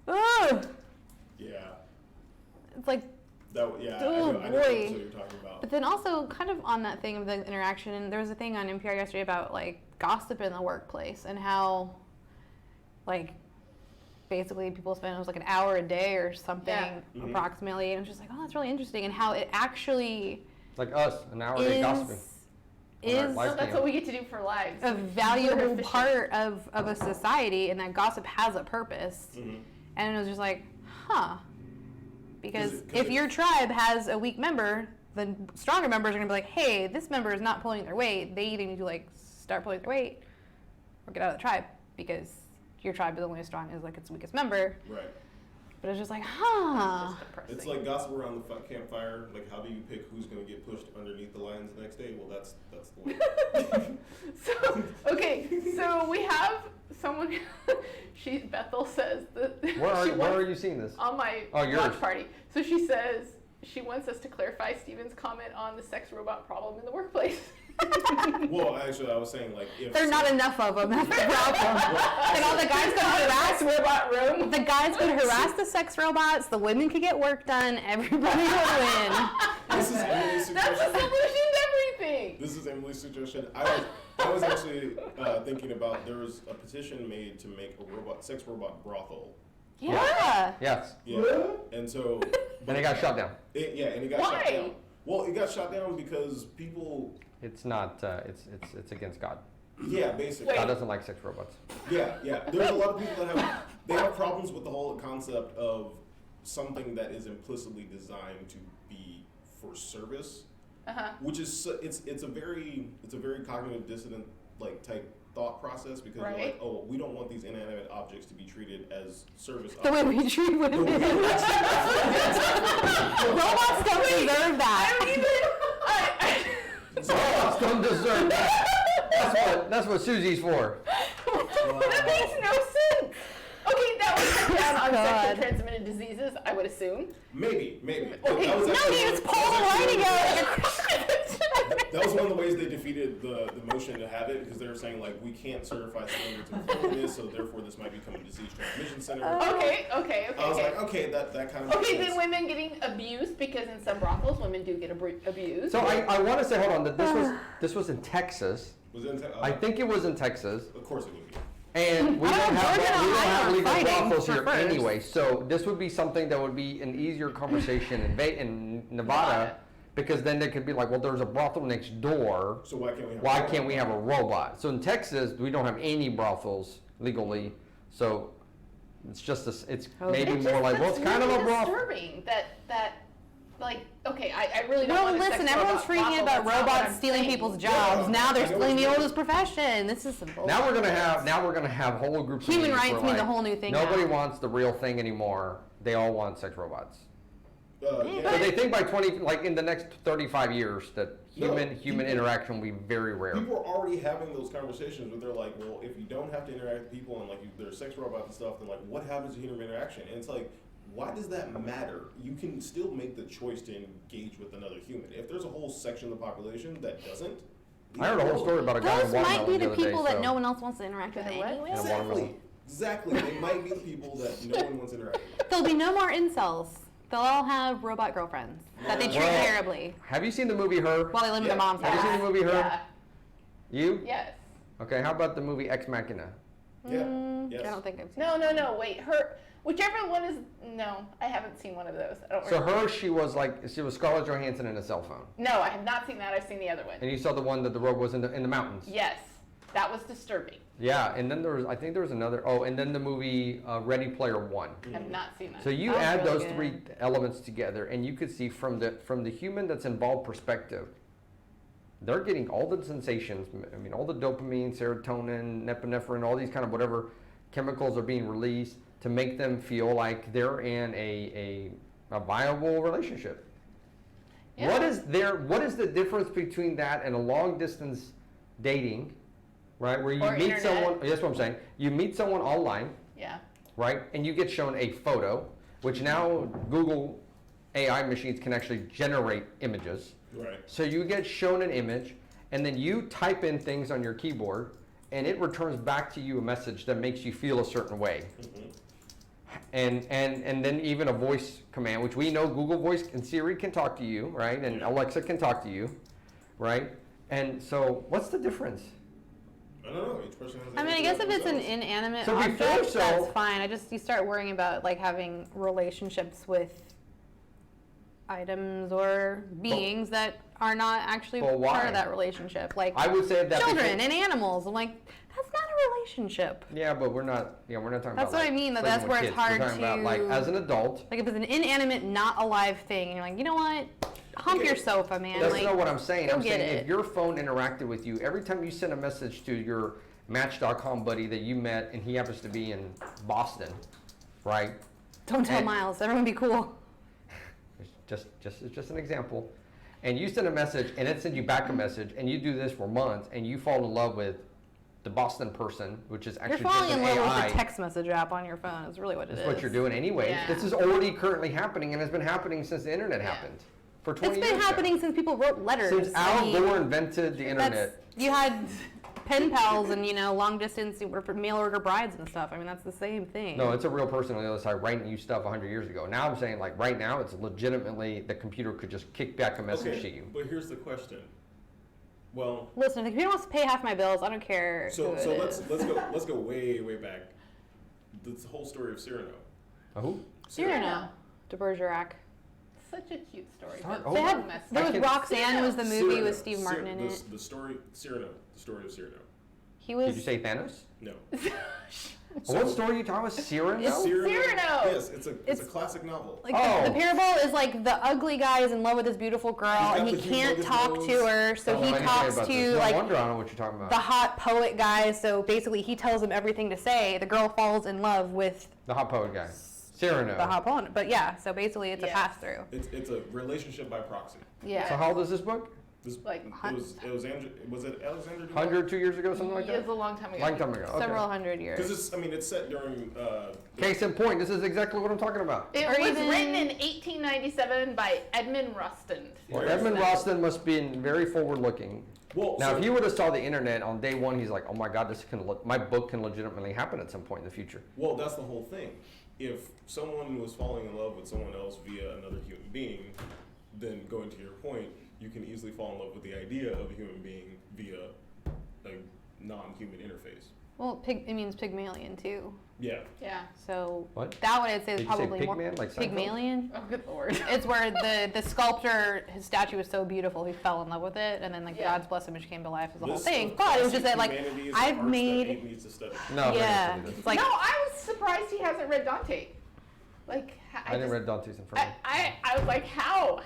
ugh. Yeah. It's like. I know what episode you're talking about. But then also kind of on that thing of the interaction, and there was a thing on NPR yesterday about like gossip in the workplace and how like basically people spend it was like an hour a day or something approximately, and it was just like, oh, that's really interesting, and how it actually Like us, an hour a day gossiping. Is Life That's what we get to do for lives. a valuable part of a society, and that gossip has a purpose. And it was just like, huh. Because if your tribe has a weak member, the stronger members are going to be like, hey, this member is not pulling their weight. They either need to like start pulling their weight, or get out of the tribe, because your tribe is only as strong as like its weakest member. Right. But it's just like, It's just depressing. It's like gossip around the campfire. Like, how do you pick who's going to get pushed underneath the lines the next day? Well, that's the way. So, okay, so we have someone, Bethel says that Where are you seeing this? on my yours. watch party. So she says she wants us to clarify Steven's comment on the sex robot problem in the workplace. Well, actually, I was saying, like, if... there's not enough of them, that's the problem. And all the guys could harass robot room. the guys could harass the sex robots, the women could get work done, everybody would win. This is Emily's That's the suggestion. solution to everything. This is Emily's suggestion. I was actually thinking about, there was a petition made to make a sex robot brothel. Yeah. Yes. Yeah. And so... And it got shut down. and it got Why? shut down. Well, it got shut down because people... It's not. It's against God. Yeah, basically. God doesn't like sex robots. Yeah. There's a lot of people that have problems with the whole concept of something that is implicitly designed to be for service, which is it's a very cognitive dissonant like type thought process, because you're like, oh, we don't want these inanimate objects to be treated as service The way objects. we treat women. The way we Robots don't deserve that. Robots don't deserve that. That's what Susie's for. That makes no sense. Okay, that would cut down on God. sexually transmitted diseases, I would assume. Maybe. Okay, That was No, actually- you just pull the lighting out. That was one of the ways they defeated the motion to have it, because they were saying, like, we can't certify standards of cleanliness, so therefore this might become a disease transmission center. Okay. I was like, okay, that kind of makes Okay, sense. then women getting abused, because in some brothels, women do get abused. So I want to say, hold on, that this was in Texas. Was it I think it was in Texas, of course it would be. and we I don't don't know, have Georgia and we don't Ohio have are legal fighting brothels for here first. anyway. So this would be something that would be an easier conversation in Nevada, because then they could be like, well, there's a brothel next door. So why can't we have Why can't we have a robot? So in Texas, we don't have any brothels legally. So it's just it's maybe It's more just- like, well, it's that's kind of a really brothel. disturbing that like, okay, I really don't No, want a listen, sex everyone's robot freaking brothel, about that's not what robots I'm stealing saying. people's jobs. Yeah, Now they're I know stealing what the you mean. oldest profession. This is some bullshit. Now we're gonna have whole groups. of Human meetings rights where, mean the like, whole new thing Nobody now. wants the real thing anymore. They all want sex robots. Yeah. So they think by in the next 35 years that No, human people- interaction will be very rare. People are already having those conversations where they're like, well, if you don't have to interact with people and like there's sex robots and stuff, then like what happens to human interaction? And it's like, why does that matter? You can still make the choice to engage with another human. If there's a whole section of the population that doesn't, I heard a whole story about a guy in Those might be watermelon the other day, people that so- no one else wants to interact with What? anyway. In a watermelon. Exactly. They might be the people that no one wants to interact with. There'll be no more incels. They'll all have robot girlfriends that they treat Well- terribly Have you seen the movie Her? while they live in their mom's Have you seen house. the movie Her? Yeah. You? Yes. Okay, how about the movie Ex Machina? Yeah. Mm, Yes. I don't think I've seen No, wait, whichever one is, no, I haven't seen one of those. I don't So remember. Her, she was Scarlett Johansson in a cell phone. No, I have not seen that, I've seen the other one. And you saw the one that the road was in the mountains. Yes, that was disturbing. Yeah, and then I think there was another, and then the movie Ready Player One. I have not seen that. So you That was add really those good. three elements together, and you could see from the human that's involved perspective, they're getting all the sensations. I mean, all the dopamine, serotonin, norepinephrine, all these kind of whatever chemicals are being released to make them feel like they're in a viable relationship. Yeah. What is the difference between that and a long distance dating, right? Where you Or meet internet. someone, that's what I'm saying. You meet someone online, Yeah. right? And you get shown a photo, which now Google AI machines can actually generate images. Right. So you get shown an image, and then you type in things on your keyboard, and it returns back to you a message that makes you feel a certain way. And then even a voice command, which we know Google Voice and Siri can talk to you, right? And Alexa can talk to you, right? And so what's the difference? I don't know. Each person has. I mean, I guess if it's an themselves. inanimate So before, object, so- that's fine. You start worrying about like having relationships with items or beings that are not actually Well, why? part of that relationship, like I would say that children and animals. I'm like, that's not a relationship. Yeah, but we're not talking That's about. what I like, mean, sleeping that's with where it's kids. hard We're talking about like to- as an adult. Like if it's an inanimate, not alive thing, and you're like, you know what, hump Okay. your sofa, man. That's like, not what I'm saying. go I'm get saying it. if your phone interacted with you every time you send a message to your Match.com buddy that you met, and he happens to be in Boston, right? Don't tell And- Miles. Everyone be cool. It's just an example. And you send a message, and it sends you back a message, and you do this for months, and you fall in love with the Boston person, which is You're actually falling just in an love AI. with the text message app on your phone. Is really what it is. That's what you're doing anyway. Yeah. This is already currently happening, and has been happening since the internet Yeah. happened. For 20 It's years been happening now. since people wrote letters. Since I Al mean, Gore invented the that's- internet. You had pen pals and long distance mail order brides and stuff. I mean, that's the same thing. No, it's a real person on the other side writing you stuff 100 years ago. Now I'm saying, like, right now, it's legitimately the computer could just kick back a message to you. But here's the question. Well, Listen, if the computer wants to pay half my bills, I don't care. so who it let's is. let's go way back. This whole story of Cyrano. Who? Cyrano de Bergerac. Such a cute story. Start but over. They so had, messed there up. was Roxanne was the movie Cyrano. with Steve Martin in it. The story Cyrano. The story of Cyrano. He was. Did you say Thanos? No. What story are you talking about? Cyrano? It's Cyrano. Yes, it's a It's- classic novel. Like Oh. the parable is like the ugly guy is in love with this beautiful girl He's and got he the can't humongous talk nose. to her, so Oh, he I didn't talks say about to this. No like wonder I don't know what you're talking about. the hot poet guy. So basically, he tells him everything to say. The girl falls in love with The hot poet guy. Cyrano. the hot poet. But yeah, so basically, it's a Yes. pass through. It's a relationship by proxy. Yeah. So how old is this book? This, Like, was it Alexander Dumas? 100, 2 years ago, something like It that? was a long time ago. Long time ago. Okay. Several hundred years. Because it's set during. Case in point, this is exactly what I'm talking about. It Or was even- written in 1897 by Edmund Rostand. Well, Edmund Roston must be very forward-looking. Well, Now, so- if he would have saw the internet on day one, he's like, "Oh my God, my book can legitimately happen at some point in the future." Well, that's the whole thing. If someone was falling in love with someone else via another human being, then going to your point, you can easily fall in love with the idea of a human being via a non-human interface. Well, it means Pygmalion too. Yeah. Yeah. So What? that one I'd say is Did you say probably more Pygman, like Seinfeld? Pygmalion. Oh, good lord. It's where the sculptor, his statue was so beautiful, he fell in love with it, and then like Yeah. God's blessed image came to life as the whole List thing. of But it was just classic that like humanities and I've arts that made, Abe needs to study. No, yeah, I didn't. it's like no, I was surprised he hasn't read Dante. Like, I didn't read Dante's Inferno. I was like, how?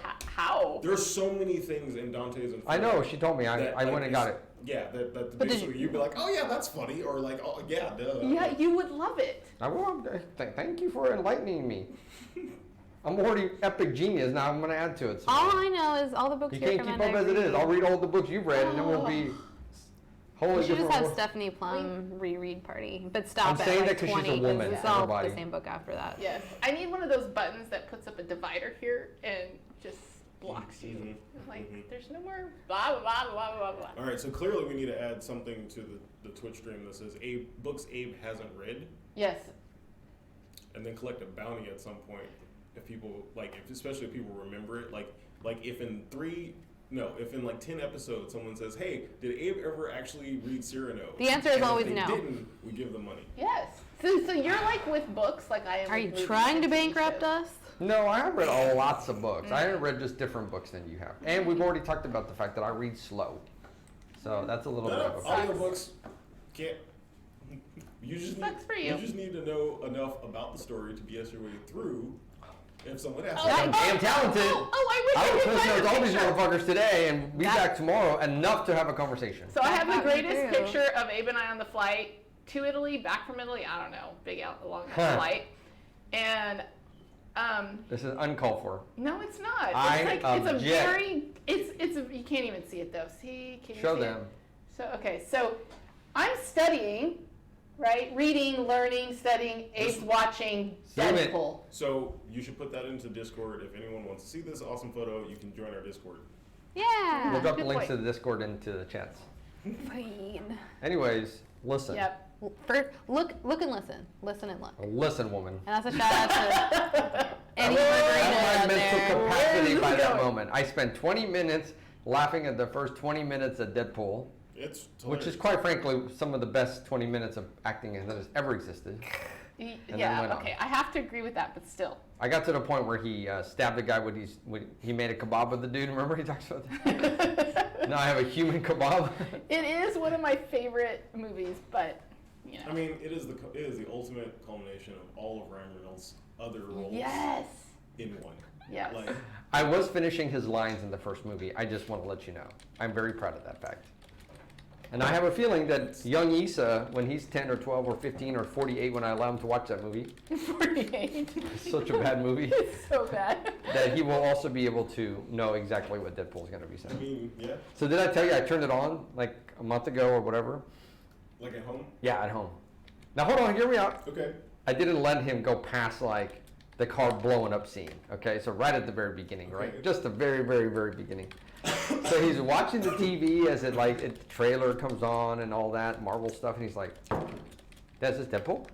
There's so many things in Dante's Inferno. I know. She told me. I that, went like, and got is- it. Yeah, that But did basically you'd be like, oh yeah, that's funny, or like, oh yeah, duh. Yeah, you would love it. I will. Thank you for enlightening me. I'm already epic genius. Now I'm going to add to it. some all more. I know is all the books You you can't keep recommend. up as it is. I'll read all the books you've read, and then we'll be We wholly should just different. have world. Stephanie Plum reread party, but stop I'm at saying like that 'cause she's a 20 woman, it's all everybody. the same book after that. Yes. I need one of those buttons that puts up a divider here and just blocks you. Mhm. Like, Mhm. there's no more blah, blah, blah, blah, blah, blah. All right, so clearly we need to add something to the Twitch stream that says books Abe hasn't read, Yes. and then collect a bounty at some point if people especially if people remember it. Like if in if in like 10 episodes someone says, "Hey, did Abe ever actually read Cyrano?" The answer is And if always they no. Didn't, we give them money. Yes. So you're like with books, like I am. Are with you movies trying to and TV bankrupt shows. us? No, I have read lots of books. I have read just different books than you have. And we've already talked about the fact that I read slow. So that's a little bit of a problem. Audiobooks can't. You just Sucks for you. You just need to know enough about the story to BS your way through. If someone asks, Oh, I'm damn talented. I wish I I was could listening find to a all these picture. motherfuckers today and be That- back tomorrow enough to have a conversation. So I That have the got me greatest through. picture of Abe and I on the flight to Italy, back from Italy. I don't know, big out long Huh. flight, and This is uncalled for. no, it's not. It's I like it's a object. very you can't even see it though. See, can you Show see them. It? So okay, so I'm studying, right? Reading, learning, studying. Abe's watching Zoom it. Deadpool. so you should put that into Discord. If anyone wants to see this awesome photo, you can join our Discord. Yeah. We'll drop the good links point. to the Discord into the chats. Fine. Anyways, listen. Yep. First, look and listen. Listen and look. Listen, woman. And that's a shout out to any That's Margaritas my out mental there. capacity by that going? moment. I spent 20 minutes laughing at the first 20 minutes of Deadpool, It's which is hilarious. quite frankly some of the best 20 minutes of acting that has ever existed. then Yeah. went on. Okay, I have to agree with that, but still. I got to the point where he stabbed a guy when he made a kebab with the dude. Remember he talks about that? Now I have a human kebab. It is one of my favorite movies, but you know. I mean, it is the ultimate culmination of all of Ryan Reynolds' other roles Yes. in one. Yes. Like, I was finishing his lines in the first movie. I just want to let you know. I'm very proud of that fact. And I have a feeling that young Issa, when he's 10 or 12 or 15 or 48, when I allow him to watch that movie, 48. it's such a bad movie, It's so bad. that he will also be able to know exactly what Deadpool's going to be I saying. mean, yeah. So did I tell you I turned it on like a month ago or whatever? Like at home? Yeah, at home. Now hold on, hear me out. Okay. I didn't let him go past like the car blowing up scene. Okay, so right at the very beginning, right? Okay. Just the very, very, very beginning. So he's watching the TV as the trailer comes on and all that Marvel stuff, and he's like, "That's this Deadpool?"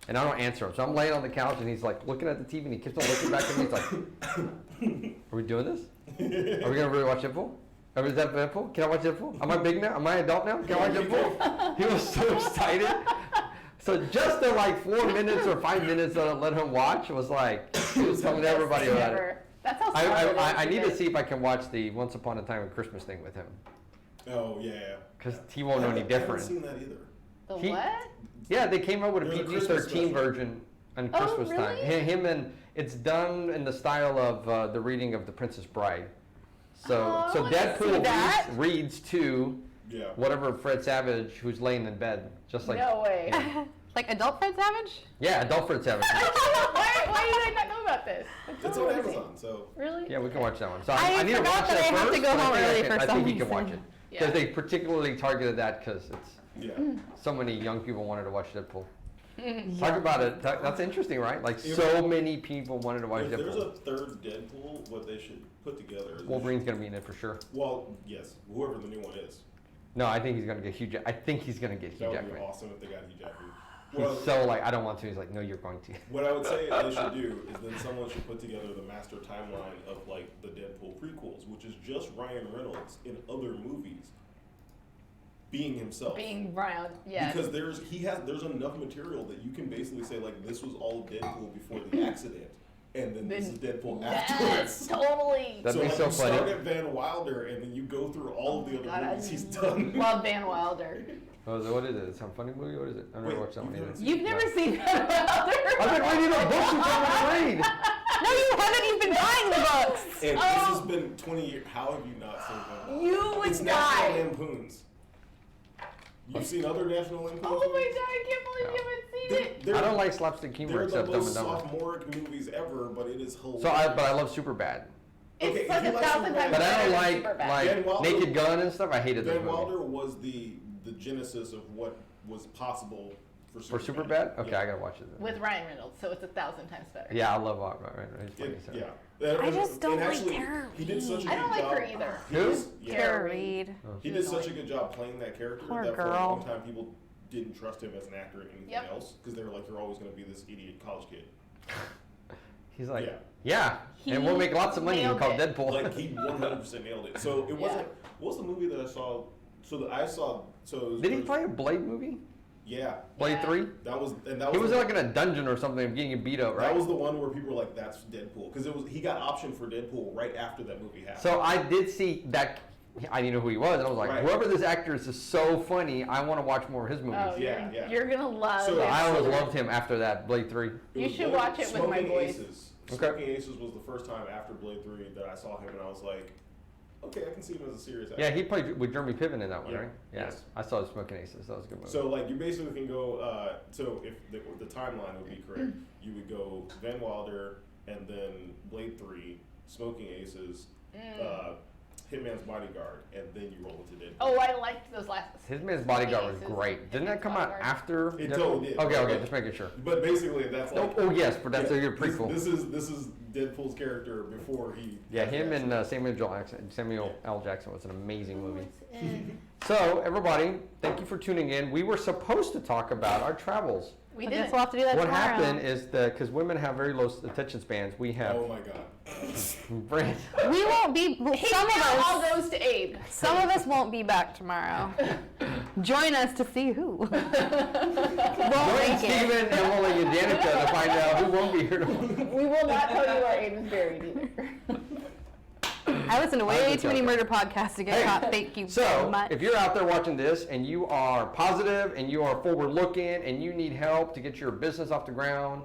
And I don't answer him. So I'm laying on the couch, and he's like looking at the TV, and he keeps on looking back at me. He's like, "Are we doing this? Are we gonna really watch Deadpool? Is that Deadpool? Can I watch Deadpool? Am I big now? Am I adult now? Can I watch Deadpool?" He was so excited. So just the like 4 minutes or 5 minutes that I let him watch was like, he was telling everybody about it. That's how smart it is. I need to see if I can watch the Once Upon a Time in Christmas thing with him. Oh, yeah. Because he won't know any I different. haven't seen that either. The He- what? Yeah, they came out with a There's a PG-13 Christmas special. version on Oh, Christmas time. really? Him and it's done in the style of the reading of The Princess Bride. So Oh, I so wanna see Deadpool that. reads to Yeah. whatever Fred Savage who's laying in bed, just like No way. Yeah. Like adult Fred Savage? Yeah, adult Fred Savage. why do you guys not know about this? It's on Amazon, so. Really? Yeah, we can watch that one. So I need to forgot watch that that I have to first, go but I home think early for I some think you can watch it reason. because Yeah. they particularly targeted that because it's Yeah. so many young people wanted to watch Deadpool. Mm. Talk about it. That's interesting, right? Like If- so many people wanted to watch If there's Deadpool. a third Deadpool, what they should put together is. Wolverine's gonna be in it for sure. Well, yes, whoever the new one is. No, I think he's gonna get Hugh. I think he's gonna get That Hugh would be Jackman. awesome if they got Hugh Jackman. He's so like, I don't want to. He's like, no, you're going to. What I would say they should do is then someone should put together the master timeline of like the Deadpool prequels, which is just Ryan Reynolds in other movies being himself. Being Brown, yes. Because there's enough material that you can basically say like this was all Deadpool before the accident, and then this is Deadpool Yes, afterwards. totally. That'd be like so you start funny. at Van Wilder and then you go through all of the other God, movies I he's done. Love Van Wilder. Oh, so what is it? Some funny movie? What is it? I've never Wait, watched that one you've either. never seen You've never seen Van Wilder? I've been reading the books you told me to read. No, you haven't. You've been buying the books. And Oh. this has been 20 years. How have you not seen Van Wilder? You would It's die. National Lampoons. You've seen other National Lampoons? Oh my god, movies? I can't believe you haven't seen it. They're- I don't like slapstick humor They're the except Dumb and most Dumber. sophomoric movies ever, but it is hilarious. But I love Superbad. It's Okay, like if you like 1,000 Superbad- times But I better don't than like Superbad. Van Wilder- Naked Gun and stuff. I hated those Van movies. Wilder was the genesis of what was possible for For Superbad. Superbad? Okay, Yeah. I gotta watch it then. With Ryan Reynolds, so it's 1,000 times better. Yeah, I love right. He's funny, It- so. yeah. I just don't And like actually, Tara He did such a I don't good like job. her either. He Who? was- yeah. Tara Reid. He did such a good job playing that character Poor that for a girl. long time people didn't trust him as an actor in anything Yep. else because they were like, you're always going to be this idiot college kid. He's like, Yeah. yeah, and He we'll make lots of money. We'll nailed call it. Deadpool. Like he 100% nailed it. So it wasn't. What was the movie that I saw? So that I saw. So it was, Did he play a Blade movie? Yeah, Blade Yeah. 3? that was He was the, like in a dungeon or something, getting beat up, right? That was the one where people were like, "That's Deadpool," because he got optioned for Deadpool right after that movie happened. So I did see that. I didn't know who he was, and I was like, Right. whoever this actor is so funny. I want to watch more of his movies. Oh, Yeah, you're, yeah. you're gonna love So it. I always loved him after that Blade 3. It You was should Blade- watch it with my Smoking boys. Aces. Okay. Smoking Aces was the first time after Blade 3 that I saw him, and I was like, okay, I can see him as a serious actor. Yeah, he played with Jeremy Piven in that one, Yeah. right? Yeah. Yes. I saw Smoking Aces. That was a good movie. So like you basically can go. So if the timeline would be correct, you would go Van Wilder and then Blade 3, Smoking Aces, Hitman's Bodyguard, and then you roll into Deadpool. Oh, I liked those last. His Man's Bodyguard was Aces. great. Didn't that Hitman's come out Bodyguard. after? It Deadpool? totally did. Okay, Like- just making sure. But basically, that's like. Oh yes, but that's yeah, a good prequel. This is Deadpool's character before he. Yeah, has the him and accident. Samuel L. Jackson was an amazing movie. And So, everybody, thank you for tuning in. We were supposed to talk about our travels. we I did. guess we'll have to do that What tomorrow. happened is that, because women have very low attention spans, we have Oh my god. Brand. We won't be. He Some of now all us. goes to Abe. Some of us won't be back tomorrow. Join us to see who. Won't Join make Steven, it. Emily, and Danica to find out who won't be here tomorrow. We will not tell you where Abe is buried either. I listen to way I'm too many joking. murder podcasts to get Hey, caught. Thank you so So, much. if you're out there watching this and you are positive and you are forward looking and you need help to get your business off the ground,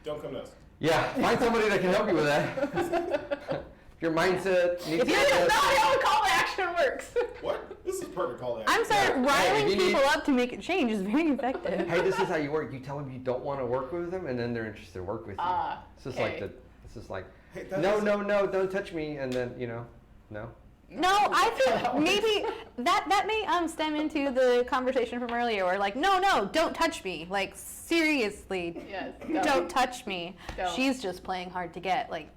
Don't come to us. yeah, find somebody that can help you with that. your mindset needs If you're not how a call to action works. What? This is perfect call to action. I'm sorry, Hey, riling if you people need- up to make a change is very effective. Hey, this is how you work. You tell them you don't want to work with them, and then they're interested to work with you. This is like okay. this is like, Hey, that no, is- no, don't touch me, and then no. No, I think maybe that may stem into the conversation from earlier where like, no, don't touch me. Like seriously, Yes, don't touch me. Don't. She's just playing hard to get. Like,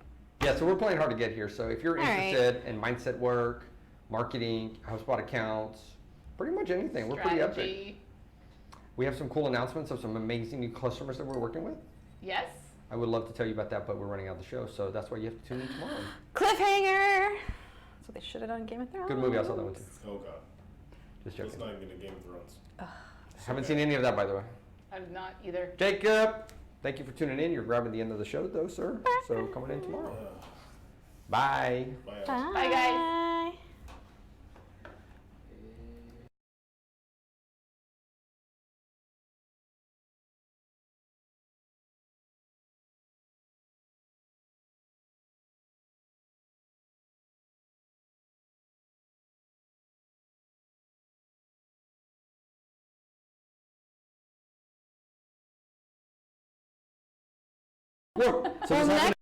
Yeah, so we're playing hard to get here. So if you're All right. interested in mindset work, marketing, HubSpot accounts, pretty much anything, we're pretty epic. Strategy. We have some cool announcements of some amazing new customers that we're working with. Yes. I would love to tell you about that, but we're running out of the show, so that's why you have to tune in tomorrow. cliffhanger. That's what they should have done in Game of Thrones. Good movie, I saw that one too. Oh god. Just It's joking. not even a Game of Thrones. Haven't seen any of that, by the way. I'm not either. Jacob, thank you for tuning in. You're grabbing the end of the show, though, sir. So coming in tomorrow. Bye. Bye. Alex. Bye, guys. Whoa. So this happened